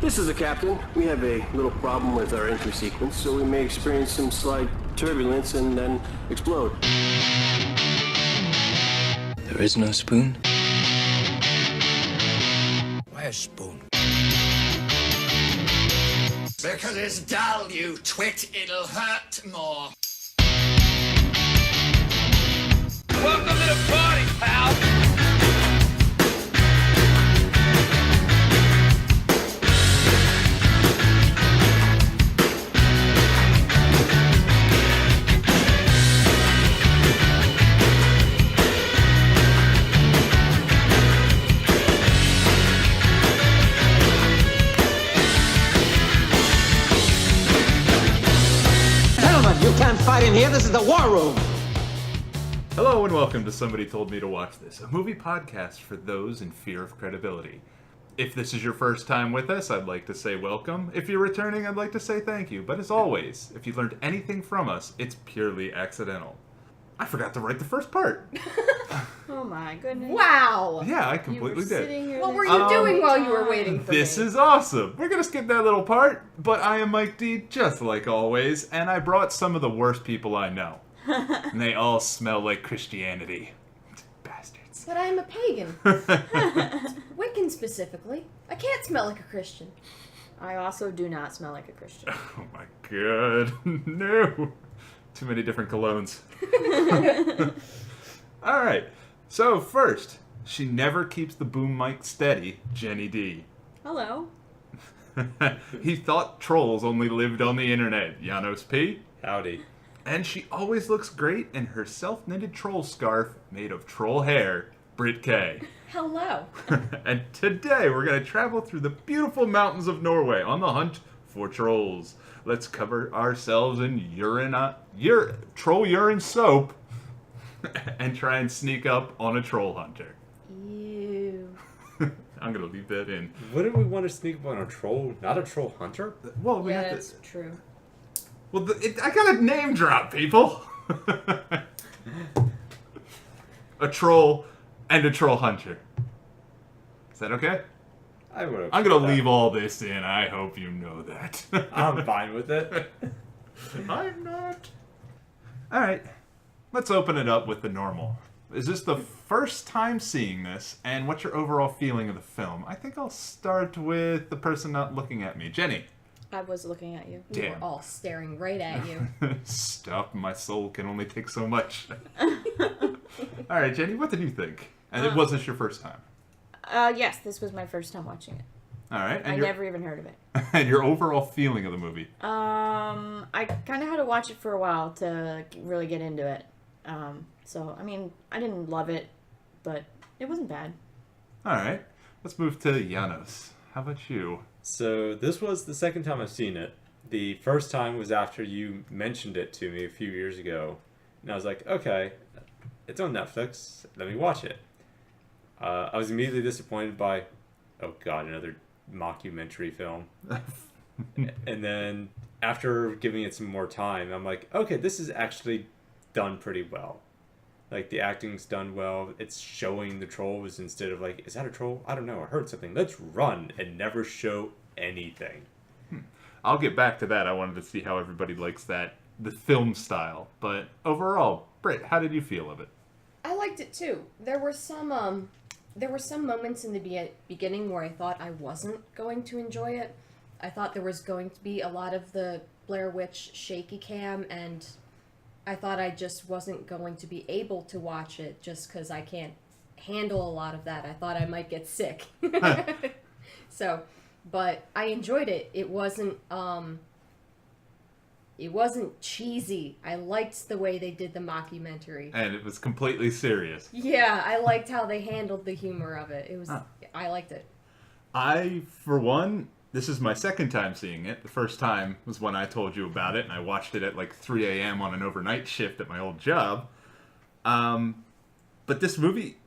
This is the captain. We have a little problem with our entry sequence, so we may experience some slight turbulence and then explode. There is no spoon? Why a spoon? Because it's dull, you twit. It'll hurt more. Welcome to the party, pal! You can't fight in here. This is the war room. Hello and welcome to Somebody Told Me to Watch This, a movie podcast for those in fear of credibility. If this is your first time with us, I'd like to say welcome. If you're returning, I'd like to say thank you. But as always, if you learned anything from us, it's purely accidental. I forgot to write the first part. Oh my goodness. Wow! Yeah, I completely did. What were you doing while you were waiting for This me? is awesome. We're going to skip that little part, but I am Mike D, just like always, and I brought some of the worst people I know. And they all smell like Christianity. Bastards. But I'm a pagan. Wiccan specifically. I can't smell like a Christian. I also do not smell like a Christian. Oh my god. No. Too many different colognes. Alright. So first, she never keeps the boom mic steady, Jenni D. Hello. He thought trolls only lived on the internet, Janos P. Howdy. And she always looks great in her self-knitted troll scarf made of troll hair, Britt K. Hello. And today we're going to travel through the beautiful mountains of Norway on the hunt for trolls. Let's cover ourselves in troll urine soap and try and sneak up on a troll hunter. Ew. I'm going to leave that in. Wouldn't we want to sneak up on a troll, not a troll hunter? Well, we Yeah, have that's true. Well, I got a name drop, people. A troll and a troll hunter. Is that okay? I would. I'm going to leave all this in. I hope you know that. I'm fine with it. I'm not. All right. Let's open it up with the normal. Is this the first time seeing this? And what's your overall feeling of the film? I think I'll start with the person not looking at me. Jenni. I was looking at you. We Damn. were all staring right at you. Stop. My soul can only take so much. All right, Jenni, what did you think? And it wasn't your first time. Yes, this was my first time watching it. All right. And I never even heard of it. And your overall feeling of the movie? I kind of had to watch it for a while to really get into it. So, I mean, I didn't love it, but it wasn't bad. All right. Let's move to Janos. How about you? So this was the second time I've seen it. The first time was after you mentioned it to me a few years ago. And I was like, okay, it's on Netflix. Let me watch it. I was immediately disappointed by, oh god, another mockumentary film. And then after giving it some more time, I'm like, okay, this is actually done pretty well. Like, the acting's done well. It's showing the trolls instead of like, is that a troll? I don't know. I heard something. Let's run and never show anything. I'll get back to that. I wanted to see how everybody likes the film style. But overall, Britt, how did you feel of it? I liked it too. There were some moments in the beginning where I thought I wasn't going to enjoy it. I thought there was going to be a lot of the Blair Witch shaky cam, and I thought I just wasn't going to be able to watch it just because I can't handle a lot of that. I thought I might get sick. So, but I enjoyed it. It wasn't cheesy. I liked the way they did the mockumentary. And it was completely serious. Yeah, I liked how they handled the humor of it. I liked it. For one, this is my second time seeing it. The first time was when I told you about it, and I watched it at like 3 a.m. on an overnight shift at my old job. But this movie,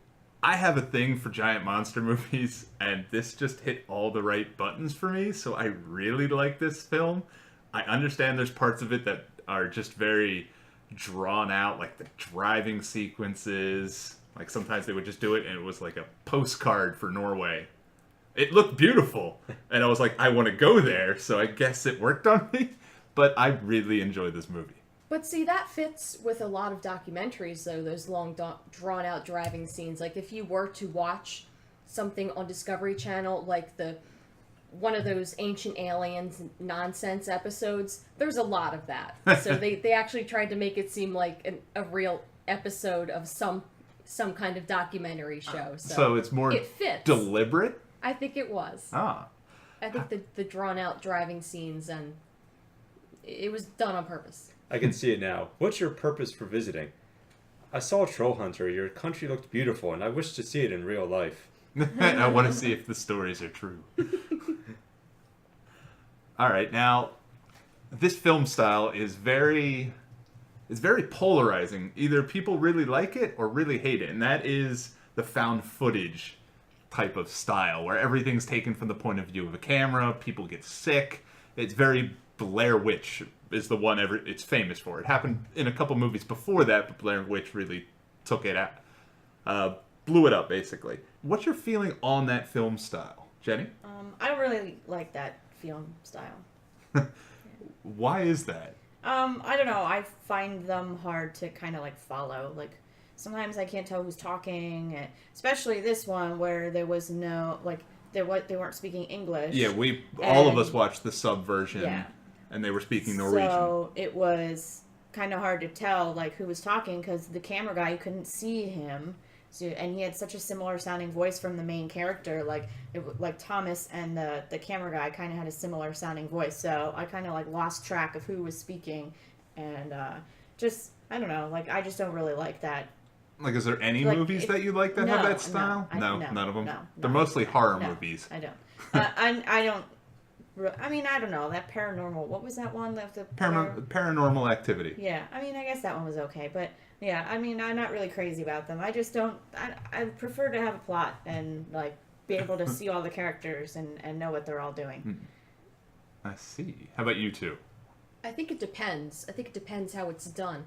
I have a thing for giant monster movies, and this just hit all the right buttons for me, so I really like this film. I understand there's parts of it that are just very drawn out, like the driving sequences. Like, sometimes they would just do it, and it was like a postcard for Norway. It looked beautiful, And I was like, I want to go there, so I guess it worked on me. But I really enjoyed this movie. But see, that fits with a lot of documentaries, though, those long, drawn-out driving scenes. Like, if you were to watch something on Discovery Channel, like one of those Ancient Aliens nonsense episodes, there's a lot of that. So they actually tried to make it seem like a real episode of some kind of documentary show. So it's more it fits. Deliberate? I think it was. Ah. I think the drawn-out driving scenes, and it was done on purpose. I can see it now. What's your purpose for visiting? I saw Troll Hunter. Your country looked beautiful, and I wish to see it in real life. I want to see if the stories are true. All right, now, this film style is very polarizing. Either people really like it or really hate it, and that is the found footage type of style, where everything's taken from the point of view of a camera, people get sick. It's very Blair Witch is the one it's famous for. It happened in a couple movies before that, but Blair Witch really took it out. Blew it up, basically. What's your feeling on that film style, Jenny? I don't really like that film style. Why is that? I don't know. I find them hard to kind of like follow. Like sometimes I can't tell who's talking, especially this one where there was no like they weren't speaking English. Yeah, all of us watched the sub version, and they were speaking Norwegian. So it was kind of hard to tell like who was talking because the camera guy, you couldn't see him. So, and he had such a similar sounding voice from the main character, like Thomas and the camera guy kind of had a similar sounding voice. So I kind of like lost track of who was speaking, and just I don't know, like I just don't really like that. Like, is there any movies that you like that have that style? No, none of them. No, they're mostly horror movies. I don't. I don't. I mean, I don't know that paranormal. What was that one? Paranormal Activity. Yeah, I mean, I guess that one was okay, but. Yeah, I mean, I'm not really crazy about them. I just don't... I prefer to have a plot and, like, be able to see all the characters and know what they're all doing. I see. How about you two? I think it depends. I think it depends how it's done.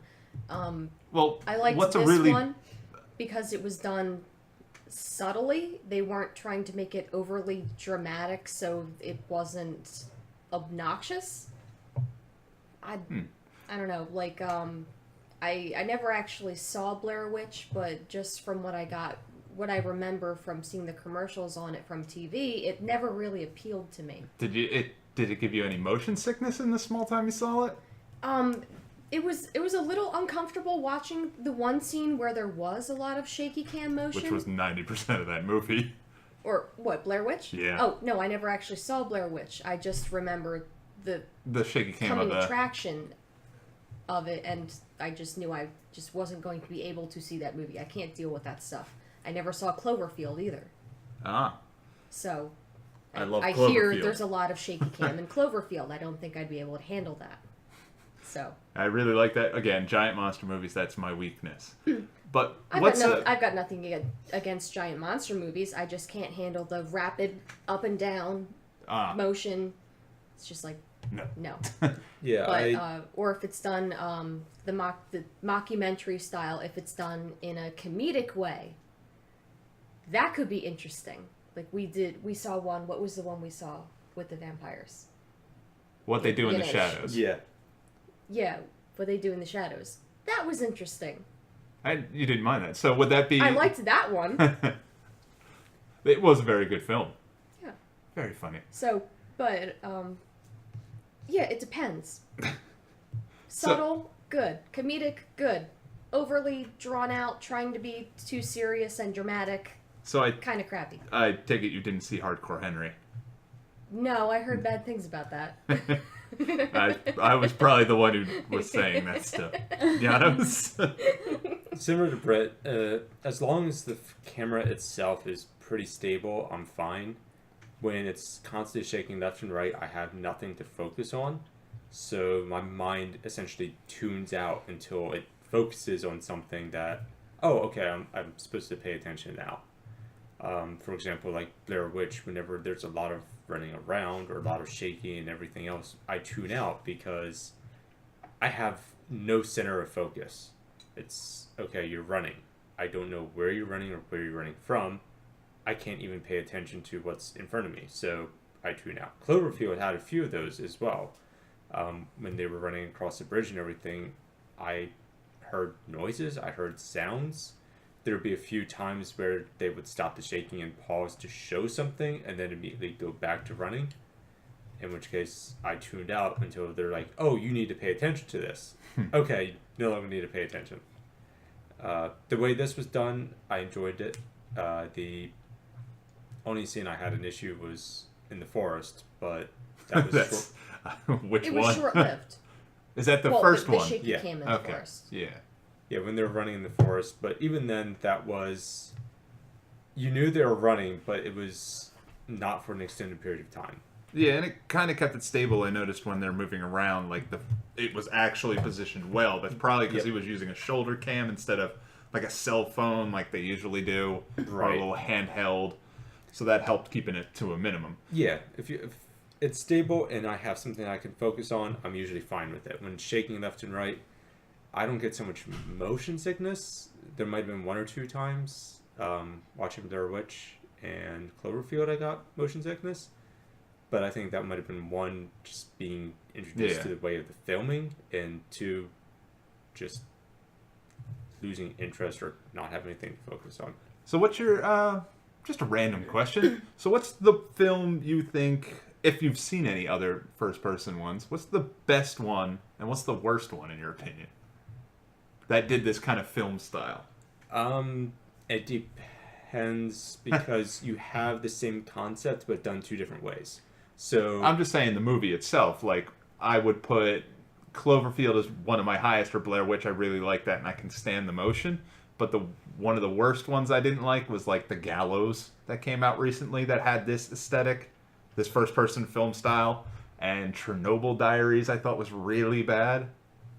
Well, I liked what's this a really... one because it was done subtly. They weren't trying to make it overly dramatic, so it wasn't obnoxious. I don't know, like, I never actually saw Blair Witch, but just from what I remember from seeing the commercials on it from TV, it never really appealed to me. Did it give you any motion sickness in the small time you saw it? It was a little uncomfortable watching the one scene where there was a lot of shaky cam motion. Which was 90% of that movie. Or what, Blair Witch? Yeah. Oh, no, I never actually saw Blair Witch. I just remember the shaky cam coming attraction of it, and I just knew I just wasn't going to be able to see that movie. I can't deal with that stuff. I never saw Cloverfield either. So I love I Cloverfield. hear there's a lot of shaky cam in Cloverfield. I don't think I'd be able to handle that. So I really like that. Again, giant monster movies, that's my weakness. But I've got nothing against giant monster movies. I just can't handle the rapid up and down motion. It's just like no. Yeah, but or if it's done the mockumentary style, if it's done in a comedic way, that could be interesting. Like we saw one. What was the one we saw with the vampires? What They Do in the Shadows. Yeah, What They Do in the Shadows. That was interesting. You didn't mind that. So would that be... I liked that one. It was a very good film. Yeah. Very funny. So, but, yeah, it depends. Subtle, good. Comedic, good. Overly drawn out, trying to be too serious and dramatic, kind of crappy. I take it you didn't see Hardcore Henry. No, I heard bad things about that. I was probably the one who was saying that stuff. Yeah, similar to Brett. As long as the camera itself is pretty stable, I'm fine. When it's constantly shaking left and right, I have nothing to focus on, so my mind essentially tunes out until it focuses on something that, I'm supposed to pay attention now. For example, like Blair Witch, whenever there's a lot of running around or a lot of shaking and everything else, I tune out because I have no center of focus. It's, okay, you're running. I don't know where you're running or where you're running from. I can't even pay attention to what's in front of me. So I tune out. Cloverfield had a few of those as well. When they were running across the bridge and everything, I heard noises, I heard sounds. There would be a few times where they would stop the shaking and pause to show something and then immediately go back to running. In which case, I tuned out until they're like, oh, you need to pay attention to this. Okay, no longer need to pay attention. The way this was done, I enjoyed it. The only scene I had an issue was in the forest, but that was Which It one? was short-lived. Is that the Well, first the one? shaky Yeah. came in the forest. Yeah. Yeah, when they were running in the forest. But even then, that was... You knew they were running, but it was not for an extended period of time. Yeah, and it kind of kept it stable. I noticed when they're moving around, like it was actually positioned well. That's probably because he was using a shoulder cam instead of like a cell phone, like they usually do, or a little handheld. So that helped keeping it to a minimum. Yeah, if it's stable and I have something I can focus on, I'm usually fine with it. When it's shaking left and right, I don't get so much motion sickness. There might have been one or two times watching Blair Witch and Cloverfield I got motion sickness. But I think that might have been one, just being introduced to the way of the filming, and two, just losing interest or not having anything to focus on. So what's your, just a random question. So what's the film you think, if you've seen any other first-person ones, what's the best one and what's the worst one in your opinion that did this kind of film style? It depends because you have the same concept but done two different ways. So I'm just saying the movie itself, like, I would put Cloverfield as one of my highest, or Blair Witch. I really like that, and I can stand the motion. But one of the worst ones I didn't like was, like, The Gallows that came out recently that had this aesthetic, this first-person film style. And Chernobyl Diaries I thought was really bad.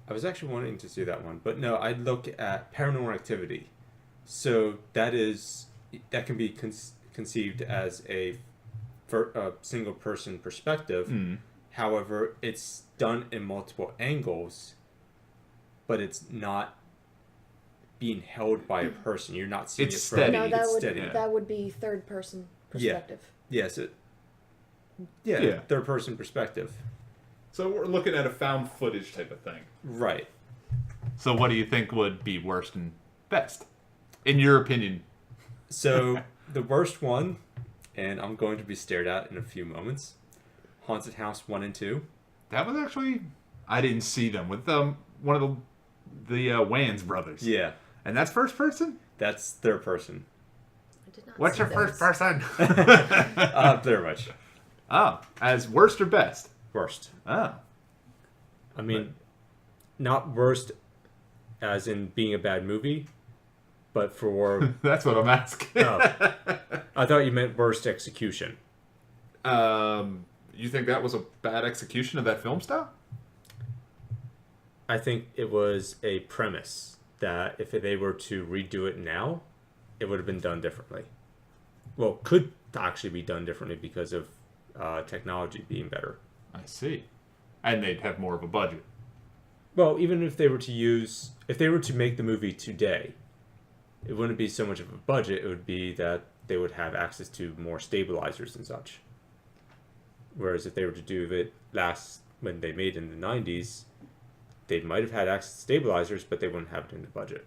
I was actually wanting to see that one. But no, I'd look at Paranormal Activity. So that can be conceived as a single person perspective. However, it's done in multiple angles, but it's not being held by a person. You're not seeing it's it steady. No, It's that would be third person perspective. Yes. Third person perspective. So we're looking at a found footage type of thing. Right. So what do you think would be worst and best, in your opinion? So the worst one, and I'm going to be stared at in a few moments, Haunted House 1 and 2. That was actually... I didn't see them. With one of the Wayans brothers. Yeah. And that's first person? That's third person. I did not What's see your those. first person? Very much. Oh, as worst or best? Worst. Oh. I mean, not worst as in being a bad movie, but for... That's what I'm asking. Oh. I thought you meant worst execution. You think that was a bad execution of that film style? I think it was a premise that if they were to redo it now, it would have been done differently. Well, could actually be done differently because of technology being better. I see. And they'd have more of a budget. Well, even if they were to make the movie today, it wouldn't be so much of a budget. It would be that they would have access to more stabilizers and such. Whereas if they were to do it when they made in the 90s, they might have had access to stabilizers, but they wouldn't have it in the budget.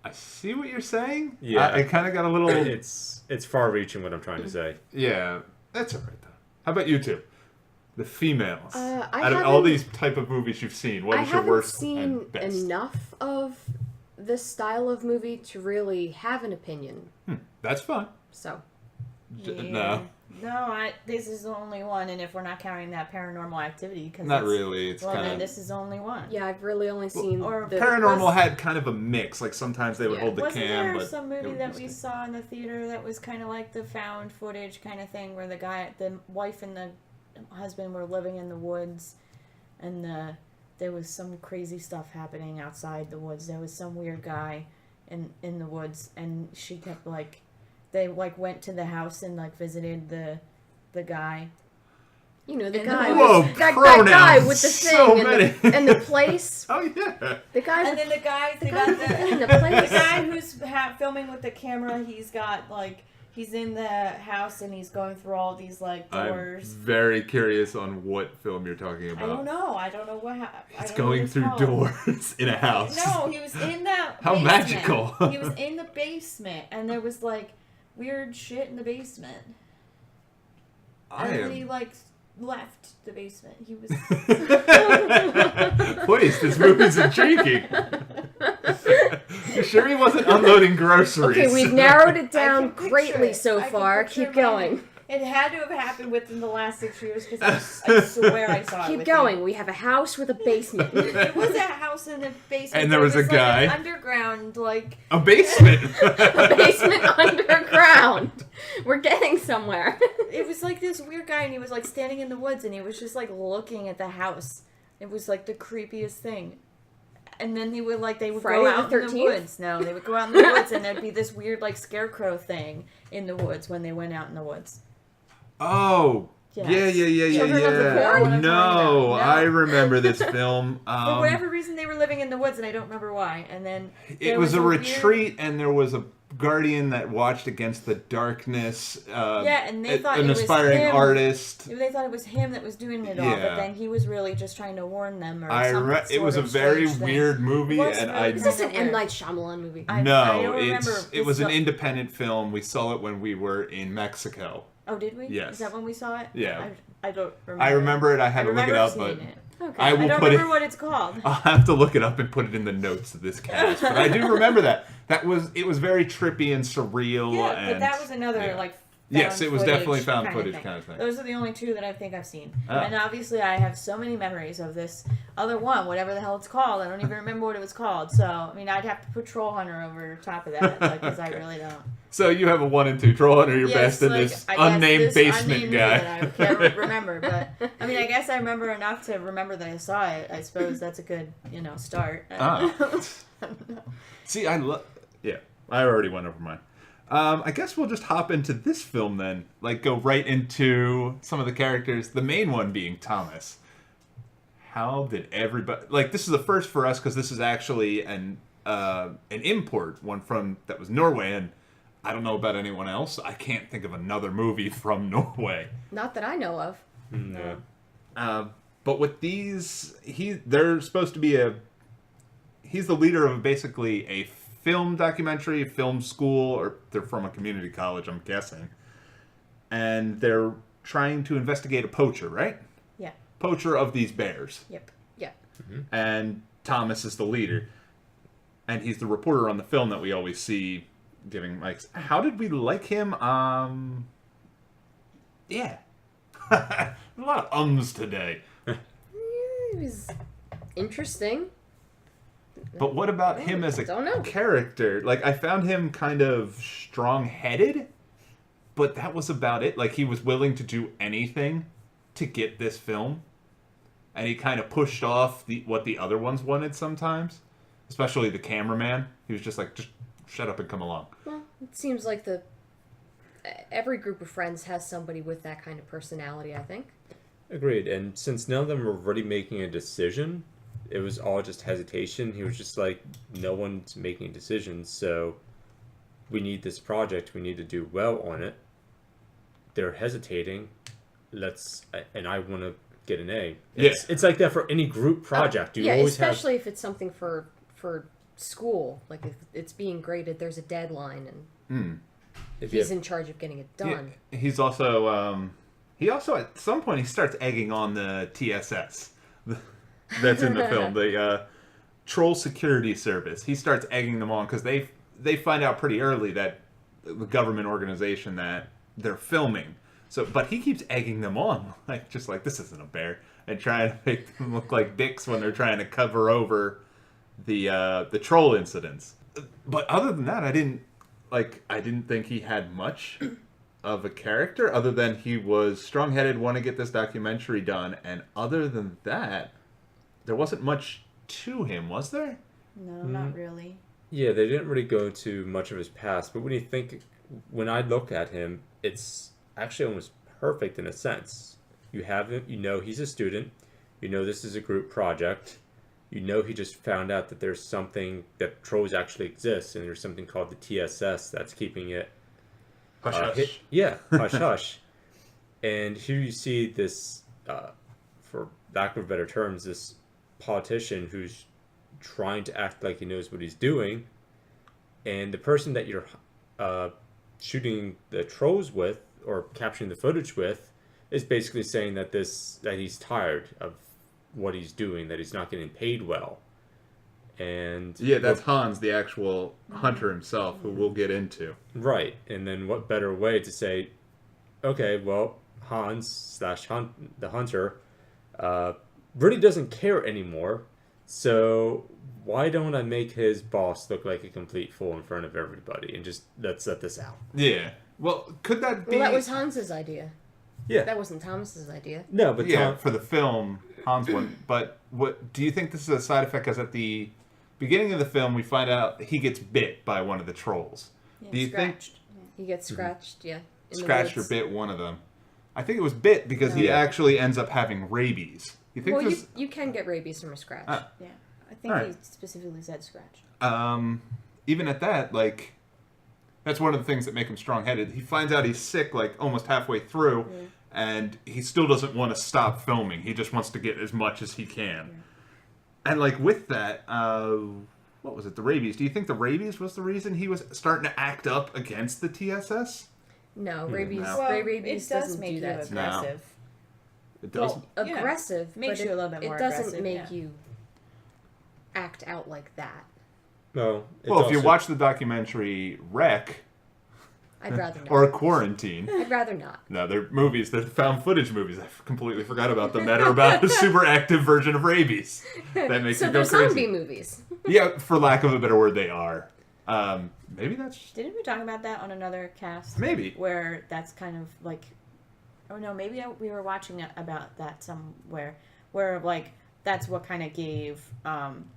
I see what you're saying. Yeah. I kind of got a little... It's far-reaching what I'm trying to say. Yeah, that's all right, though. How about you two? The females. I Out of all these type of movies you've seen, what is your worst I haven't and best? seen enough of this style of movie to really have an opinion. That's fine. So. No. No, this is the only one, and if we're not counting that Paranormal Activity, because Not really. It's well, kind then of... this is the only one. Yeah, I've really only seen or the Paranormal had kind of a mix. Like sometimes they would hold the Wasn't cam, there but some it movie would that just- we saw in the theater that was kind of like the found footage kind of thing, where the wife and the husband were living in the woods, and there was some crazy stuff happening outside the woods. There was some weird guy in the woods, and she kept they went to the house and visited the guy. You know, the And guy, the- Whoa, that guy with the so thing many. and the place. Oh, yeah. The guy, And then the guy, the place. the guy who's filming with the camera, He's in the house and he's going through all these like I'm doors. very curious on what film you're talking about. I don't know. I don't know what happened. It's going through doors in a house. No, he was in that. How basement. magical. He was in the basement, and there was like weird shit in the basement. And he like left the basement. He was. Please, this movie's intriguing. You sure he wasn't unloading groceries? Okay, we've narrowed it down picture greatly it. so I can far. picture Keep my- going. It had to have happened within the last 6 years because I swear I saw it. Keep with going. you. We have a house with a basement. It was a house in the basement. And there was a like, guy. an underground, like. A basement. A basement underground. We're getting somewhere. It was like this weird guy, and he was like standing in the woods, and he was just like looking at the house. It was like the creepiest thing. And then they would Friday go out the in the 13th? woods. No, they would go out in the woods, and there'd be this weird like scarecrow thing in the woods when they went out in the woods. Oh. Yes. Yeah. Children of the Corn? No, No. I remember this film. For whatever reason, they were living in the woods, and I don't remember why. And then It was a retreat, and there was a guardian that watched against the darkness. And they thought an it was aspiring him. artist. They thought it was him that was doing it all, Yeah. but then he was really just trying to warn them. Or It was a very weird movie, was and really I Is this an weird. M. Night Shyamalan movie? I no, don't remember. it was an This- independent film. We saw it when we were in Mexico. Oh, did we? Yes. Is that when we saw it? Yeah. I don't remember. I remember it. I had to look it remember up, but seeing it. Okay. I will don't put remember it. what it's called. I'll have to look it up and put it in the notes of this cast. But I do remember that. It was very trippy and surreal. Yeah, and, but that was another yeah. like. Yes, it was definitely found kind of footage thing. kind of thing. Those are the only two that I think I've seen. Ah. And obviously, I have so many memories of this other one, whatever the hell it's called. I don't even remember what it was called. So, I mean, I'd have to put Troll Hunter over top of that, because I really don't. So you have a 1 and 2. Troll Hunter, your Yes, best, and like, this I guess unnamed this basement unnamed guy. that I can't remember, but I mean, I guess I remember enough to remember that I saw it. I suppose that's a good, start. Ah. See, Yeah, I already went over mine. I guess we'll just hop into this film then. Like, go right into some of the characters. The main one being Thomas. How did everybody... Like, this is the first for us because this is actually an import one that was Norway, and I don't know about anyone else. I can't think of another movie from Norway. Not that I know of. No. But with these, they're supposed to be he's the leader of basically a film documentary, film school, or they're from a community college, I'm guessing. And they're trying to investigate a poacher, right? Yeah. Poacher of these bears. Yep. Yeah. And Thomas is the leader. And he's the reporter on the film that we always see giving mics. How did we like him? Yeah. A lot of ums today. It was interesting. But what about him as Don't know. a character? Like, I found him kind of strong-headed, but that was about it. Like, he was willing to do anything to get this film, and he kind of pushed off what the other ones wanted sometimes, especially the cameraman. He was just like, just shut up and come along. Well, it seems like every group of friends has somebody with that kind of personality, I think. Agreed. And since none of them were really making a decision, it was all just hesitation. He was just like, no one's making decisions, so we need this project. We need to do well on it. They're hesitating. And I want to get an A. It's like that for any group project. You always especially if it's something for school. Like if it's being graded, there's a deadline, and he's in charge of getting it done. Yeah. He's also, at some point, he starts egging on the TSS. That's in the film, the Troll Security Service. He starts egging them on because they find out pretty early that the government organization that they're filming. So, but he keeps egging them on, just like this isn't a bear, and trying to make them look like dicks when they're trying to cover over the troll incidents. But other than that, I didn't think he had much of a character other than he was strong-headed, want to get this documentary done, and other than that, there wasn't much to him, was there? No, not really. Yeah, they didn't really go into much of his past, but when I look at him, it's actually almost perfect in a sense. You have him, he's a student, this is a group project, he just found out that there's something, that trolls actually exist, and there's something called the TSS that's keeping it Hush, hush. Hush Hush. And here you see this, for lack of better terms, this politician who's trying to act like he knows what he's doing, and the person that you're shooting the trolls with or capturing the footage with is basically saying that he's tired of what he's doing, that he's not getting paid well. And yeah, that's Hans, the actual hunter himself, who we'll get into. Right. And then what better way to say, okay, well, Hans / the hunter really doesn't care anymore, so why don't I make his boss look like a complete fool in front of everybody and just let's set this out? Yeah. Well, could that be... Well, that was Hans's idea. Yeah. That wasn't Thomas's idea. No, but yeah, for the film, Hans won. But what do you think this is a side effect? Because at the beginning of the film, we find out he gets bit by one of the trolls. Yeah, do you scratched. think He gets scratched, yeah. Scratched or bit one of them? I think it was bit because he actually ends up having rabies. You think well, you can get rabies from a scratch. Yeah, I think he specifically said scratch. Even at that, like, that's one of the things that make him strong-headed. He finds out he's sick, like, almost halfway through, and he still doesn't want to stop filming. He just wants to get as much as he can. Yeah. And, like, with that, what was it, the rabies? Do you think the rabies was the reason he was starting to act up against the TSS? No, rabies, Well, rabies it does doesn't make do you that. aggressive. It doesn't? Well, aggressive, Makes but you a little bit more it doesn't aggressive, make you act out like that. No. Well, if you watch the documentary Wreck... I'd rather not. Or Quarantine. I'd rather not. No, they're movies. They're found footage movies. I completely forgot about them. That are about a super active version of rabies. That makes so you go they're crazy. zombie movies. Yeah, for lack of a better word, they are. Maybe that's... Didn't we talk about that on another cast? Maybe. Where that's kind of like... Oh no, maybe we were watching about that somewhere. Where like that's what kind of gave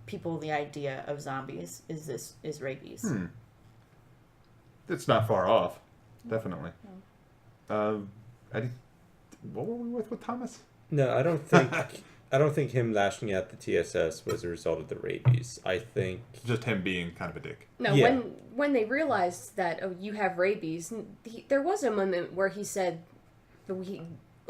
people the idea of zombies is rabies. It's not far off. Definitely. What were we with Thomas? No, I don't think him lashing out the TSS was a result of the rabies. I think Just him being kind of a dick. No, Yeah. when they realized that, oh, you have rabies, there was a moment where he said,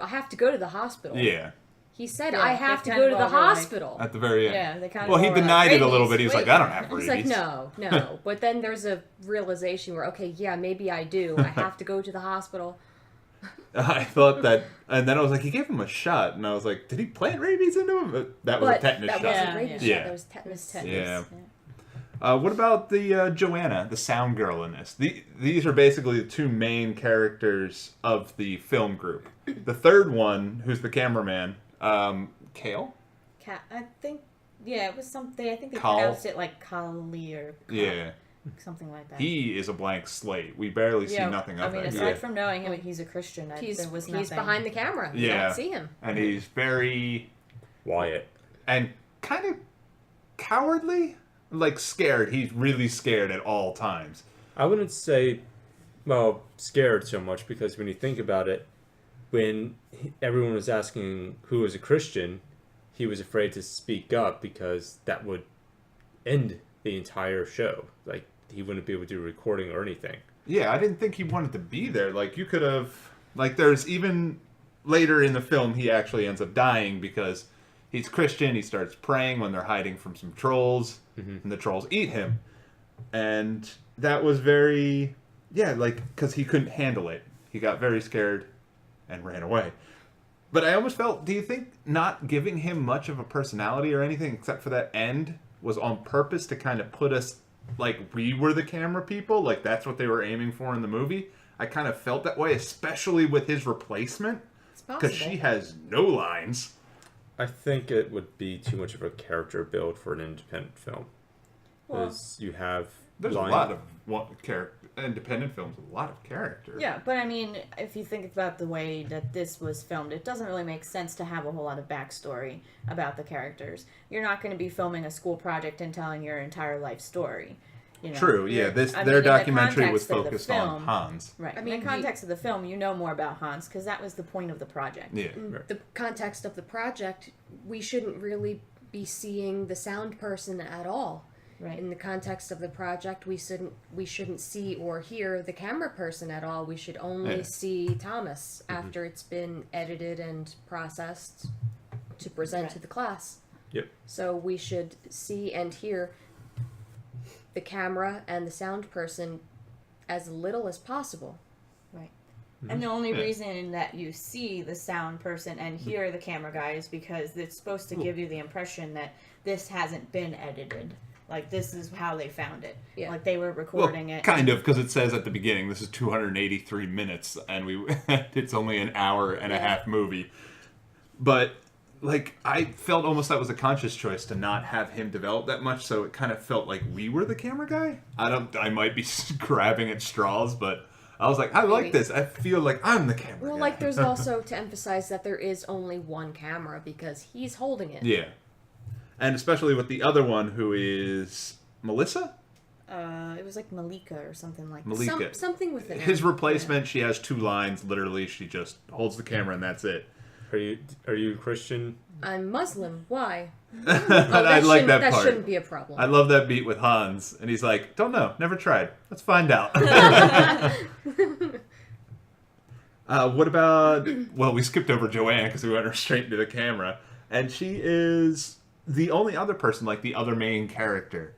I have to go to the hospital. Yeah. He said, Yeah, I have they to kind go to of the all were like- hospital. At the very end. Yeah, they kind of. Well, he all were denied like, it a little rabies, bit. He was wait. like, I don't have rabies. He's like, no. But then there's a realization where, okay, yeah, maybe I do. I have to go to the hospital. I thought that, and then I was like, he gave him a shot, and I was like, did he plant rabies into him? But that was a tetanus that shot. wasn't rabies Yeah. shot. That was tetanus. Yeah. What about the Joanna, the sound girl in this? These are basically the two main characters of the film group. The third one, who's the cameraman, Kale? I think, yeah, it was something. I think they Kal. pronounced it like Kali or Yeah. something like that. He is a blank slate. We barely see nothing of I mean, him. aside from knowing him, he's a Christian. He's there was nothing. behind the camera. You Yeah. don't see him. And he's very... Wyatt. And kind of cowardly? Like, scared. He's really scared at all times. I wouldn't say, well, scared so much, because when you think about it, when everyone was asking who was a Christian, he was afraid to speak up because that would end the entire show. Like, he wouldn't be able to do a recording or anything. Yeah, I didn't think he wanted to be there. Like, you could have... Like, there's even... Later in the film, he actually ends up dying because he's Christian. He starts praying when they're hiding from some trolls, and the trolls eat him. And that was very... Yeah, like, because he couldn't handle it. He got very scared and ran away. But I almost felt... Do you think not giving him much of a personality or anything except for that end was on purpose to kind of put us... Like, we were the camera people? Like, that's what they were aiming for in the movie? I kind of felt that way, especially with his replacement. Because she has no lines. I think it would be too much of a character build for an independent film. Because you have... There's a lot of independent films with a lot of character. Yeah, but I mean, if you think about the way that this was filmed, it doesn't really make sense to have a whole lot of backstory about the characters. You're not going to be filming a school project and telling your entire life story. You know? True, yeah. Their documentary was focused on Hans. Right. I In mean, the context of the film, you know more about Hans because that was the point of the project. Yeah. The context of the project, we shouldn't really be seeing the sound person at all. Right. In the context of the project, we shouldn't see or hear the camera person at all. We should only see Thomas after it's been edited and processed to present to the class. Yep. So we should see and hear the camera and the sound person as little as possible. Right. And the only reason that you see the sound person and hear the camera guy is because it's supposed to give you the impression that this hasn't been edited. Like, this is how they found it. Yeah. Like, they were recording it. Kind of, because it says at the beginning, this is 283 minutes, and it's only an hour and a half movie. But, like, I felt almost that was a conscious choice to not have him develop that much, so it kind of felt like we were the camera guy. I might be grabbing at straws, but I was like, I like this. I feel like I'm the camera guy. Well, like, there's also to emphasize that there is only one camera because he's holding it. Yeah. And especially with the other one, who is Melissa? It was like Malika or something like that. Malika. Something with it. His replacement, she has 2 lines. Literally, she just holds the camera and that's it. Are you Christian? I'm Muslim. Why? I like that part. That shouldn't be a problem. I love that beat with Hans. And he's like, don't know. Never tried. Let's find out. What about... Well, we skipped over Joanne because we went straight into the camera. And she is the only other person, like the other main character.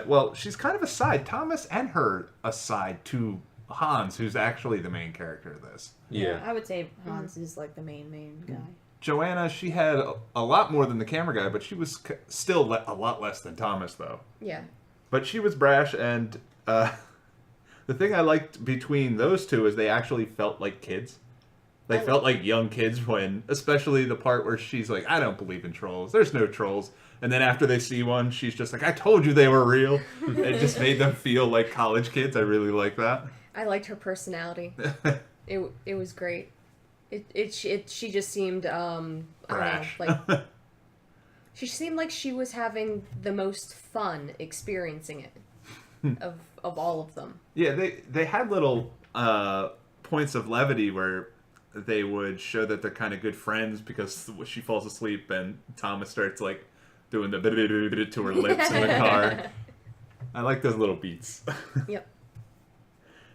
Well, she's kind of a side. Thomas and her aside to Hans, who's actually the main character of this. Yeah. I would say Hans is like the main guy. Joanna, she had a lot more than the camera guy, but she was still a lot less than Thomas, though. Yeah. But she was brash, and the thing I liked between those two is they actually felt like kids. They felt like young kids when, especially the part where she's like, I don't believe in trolls. There's no trolls. And then after they see one, she's just like, I told you they were real. It just made them feel like college kids. I really like that. I liked her personality. It was great. She just seemed brash. I don't know, like she seemed like she was having the most fun experiencing it of all of them. Yeah, they had little points of levity where they would show that they're kind of good friends because she falls asleep and Thomas starts like doing the to her lips in the car. I like those little beats. Yep.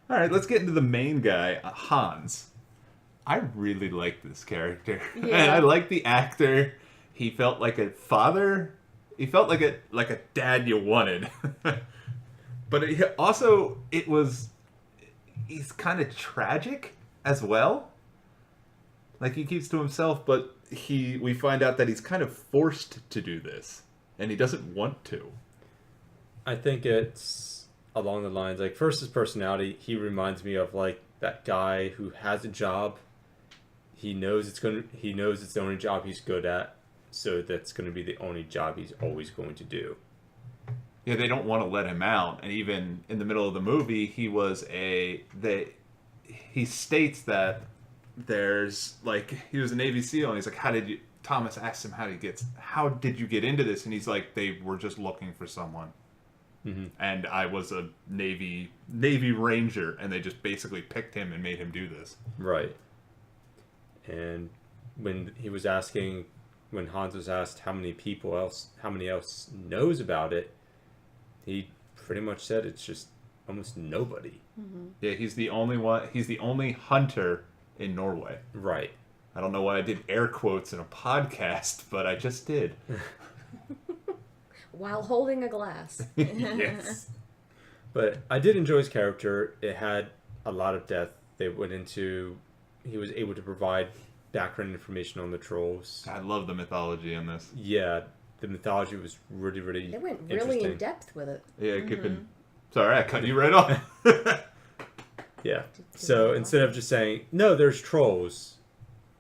All right, let's get into the main guy, Hans. I really like this character. Yeah. And I like the actor. He felt like a father. He felt like a dad you wanted. But he's kind of tragic as well. Like, he keeps to himself, but we find out that he's kind of forced to do this, and he doesn't want to. I think it's along the lines, like, first his personality, he reminds me of, like, that guy who has a job. He knows it's the only job he's good at, so that's going to be the only job he's always going to do. Yeah, they don't want to let him out, and even in the middle of the movie, he states that he was a Navy SEAL, and he's like, Thomas asked him how did you get into this? And he's like, they were just looking for someone. Mm-hmm. And I was a Navy Ranger, and they just basically picked him and made him do this. Right. And when Hans was asked how many else knows about it, he pretty much said it's just almost nobody. Mm-hmm. Yeah, he's the only one. He's the only hunter in Norway. Right. I don't know why I did air quotes in a podcast, but I just did. While holding a glass. Yes. But I did enjoy his character. It had a lot of depth. He was able to provide background information on the trolls. I love the mythology in this. Yeah, the mythology was really, really They went really in depth with it. Yeah, sorry, I cut you right off. Yeah. So instead of just saying, no, there's trolls,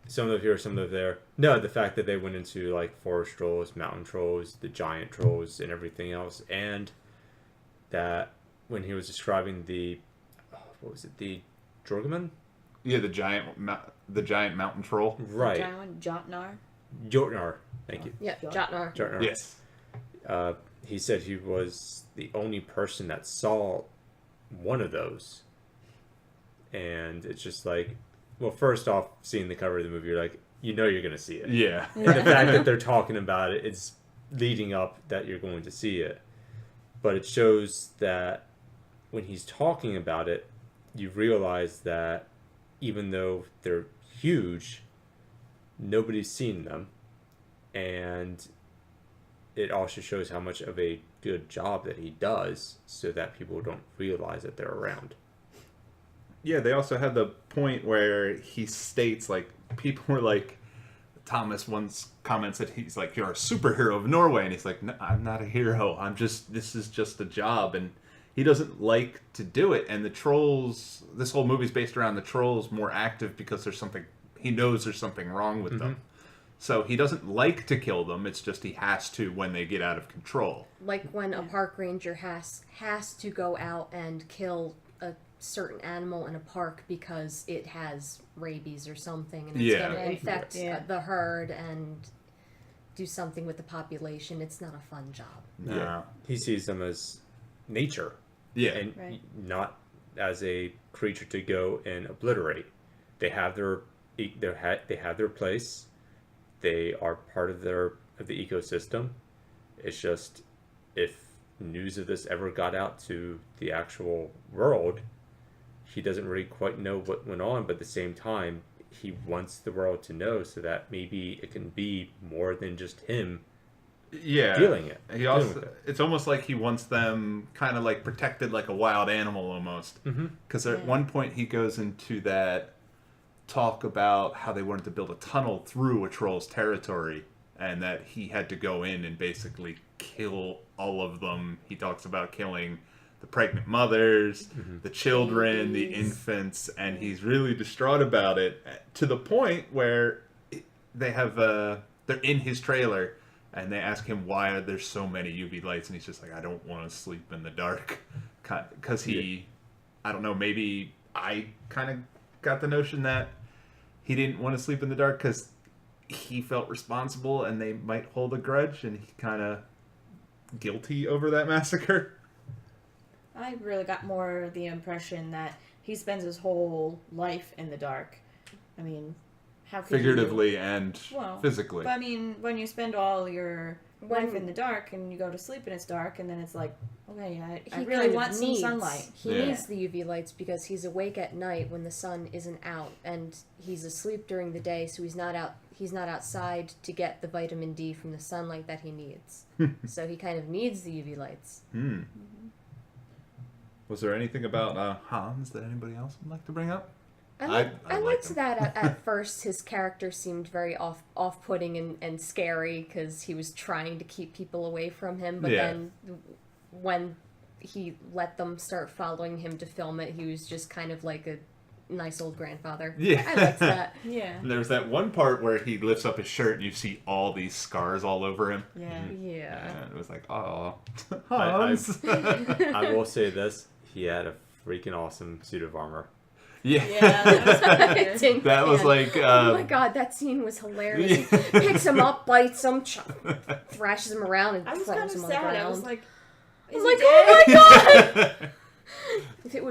some of here, some of there. No, the fact that they went into like forest trolls, mountain trolls, the giant trolls, and everything else, and that when he was describing the Jorgaman? Yeah, the giant mountain troll. Right. The giant one, Jotnar. Jotnar. Thank you. Yeah, Jotnar. Jotnar. Yes. He said he was the only person that saw one of those. And it's just like, well, first off, seeing the cover of the movie, you're like, you're going to see it. Yeah. And the fact that they're talking about it, it's leading up that you're going to see it. But it shows that when he's talking about it, you realize that even though they're huge, nobody's seen them. And it also shows how much of a good job that he does so that people don't realize that they're around. Yeah, they also had the point where he states, like, people were like, Thomas once comments that he's like, you're a superhero of Norway. And he's like, no, I'm not a hero. This is just a job. And he doesn't like to do it. And the trolls, this whole movie's based around the trolls more active because he knows there's something wrong with them. So he doesn't like to kill them. It's just he has to when they get out of control. Like when a park ranger has to go out and kill a certain animal in a park because it has rabies or something, and it's going to infect the herd and do something with the population. It's not a fun job. No. Yeah. He sees them as nature. Yeah. And not as a creature to go and obliterate. They have their place. They are part of the ecosystem. It's just, if news of this ever got out to the actual world, he doesn't really quite know what went on, but at the same time, he wants the world to know so that maybe it can be more than just him feeling it. He also, it's almost like he wants them kind of like protected like a wild animal almost. Because at one point he goes into that talk about how they wanted to build a tunnel through a troll's territory and that he had to go in and basically kill all of them. He talks about killing the pregnant mothers, the children, the infants, and he's really distraught about it to the point where they have they're in his trailer and they ask him why there's so many UV lights, and he's just like, I don't want to sleep in the dark, because I don't know, maybe I kind of got the notion that he didn't want to sleep in the dark because he felt responsible and they might hold a grudge, and he kind of guilty over that massacre. I really got more the impression that he spends his whole life in the dark. I mean, how could figuratively and physically. But I mean, when you spend all your life in the dark and you go to sleep and it's dark, and then it's like, okay, I really want some sunlight. He needs the UV lights because he's awake at night when the sun isn't out, and he's asleep during the day, so he's not out. He's not outside to get the vitamin D from the sunlight that he needs. So he kind of needs the UV lights. Was there anything about Hans that anybody else would like to bring up? I liked that at first. His character seemed very off-putting and scary because he was trying to keep people away from him. But then when he let them start following him to film it, he was just kind of like a nice old grandfather. Yeah. I liked that. And there's that one part where he lifts up his shirt and you see all these scars all over him. Yeah. And it was like, oh, Hans. I will say this. He had a freaking awesome suit of armor. That was like... oh my god, that scene was hilarious. He picks him up, bites him, thrashes him around, and throws him on the ground. I was like, oh my god! If it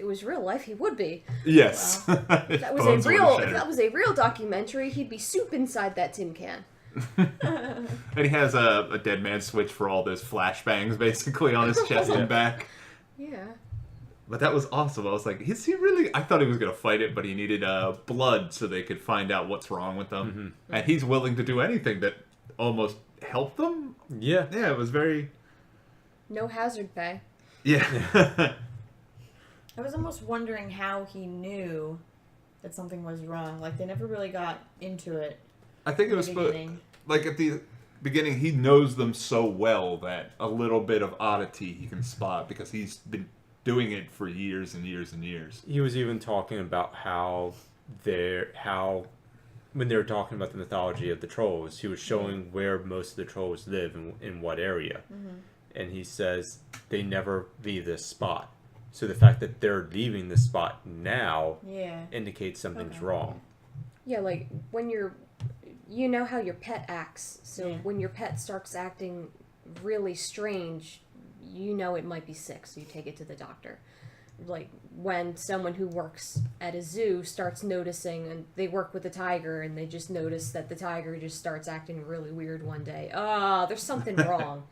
was real life, he would be. Yes. Well, if that was a real documentary, he'd be soup inside that tin can. And he has a dead man switch for all those flashbangs basically on his chest and back. Yeah. But that was awesome. I was like, is he really... I thought he was going to fight it, but he needed blood so they could find out what's wrong with them. And he's willing to do anything that almost helped them. Yeah. Yeah, it was very... No hazard pay. Yeah. I was almost wondering how he knew that something was wrong. Like, they never really got into it. I think it was... Like, at the beginning, he knows them so well that a little bit of oddity he can spot because he's been doing it for years and years and years. He was even talking about how when they were talking about the mythology of the trolls, he was showing where most of the trolls live and in what area. And he says they never leave this spot. So the fact that they're leaving this spot now indicates something's wrong. Yeah, like when you know how your pet acts. So when your pet starts acting really strange, you know it might be sick, so you take it to the doctor. Like when someone who works at a zoo starts noticing, and they work with a tiger, and they just notice that the tiger just starts acting really weird one day. There's something wrong.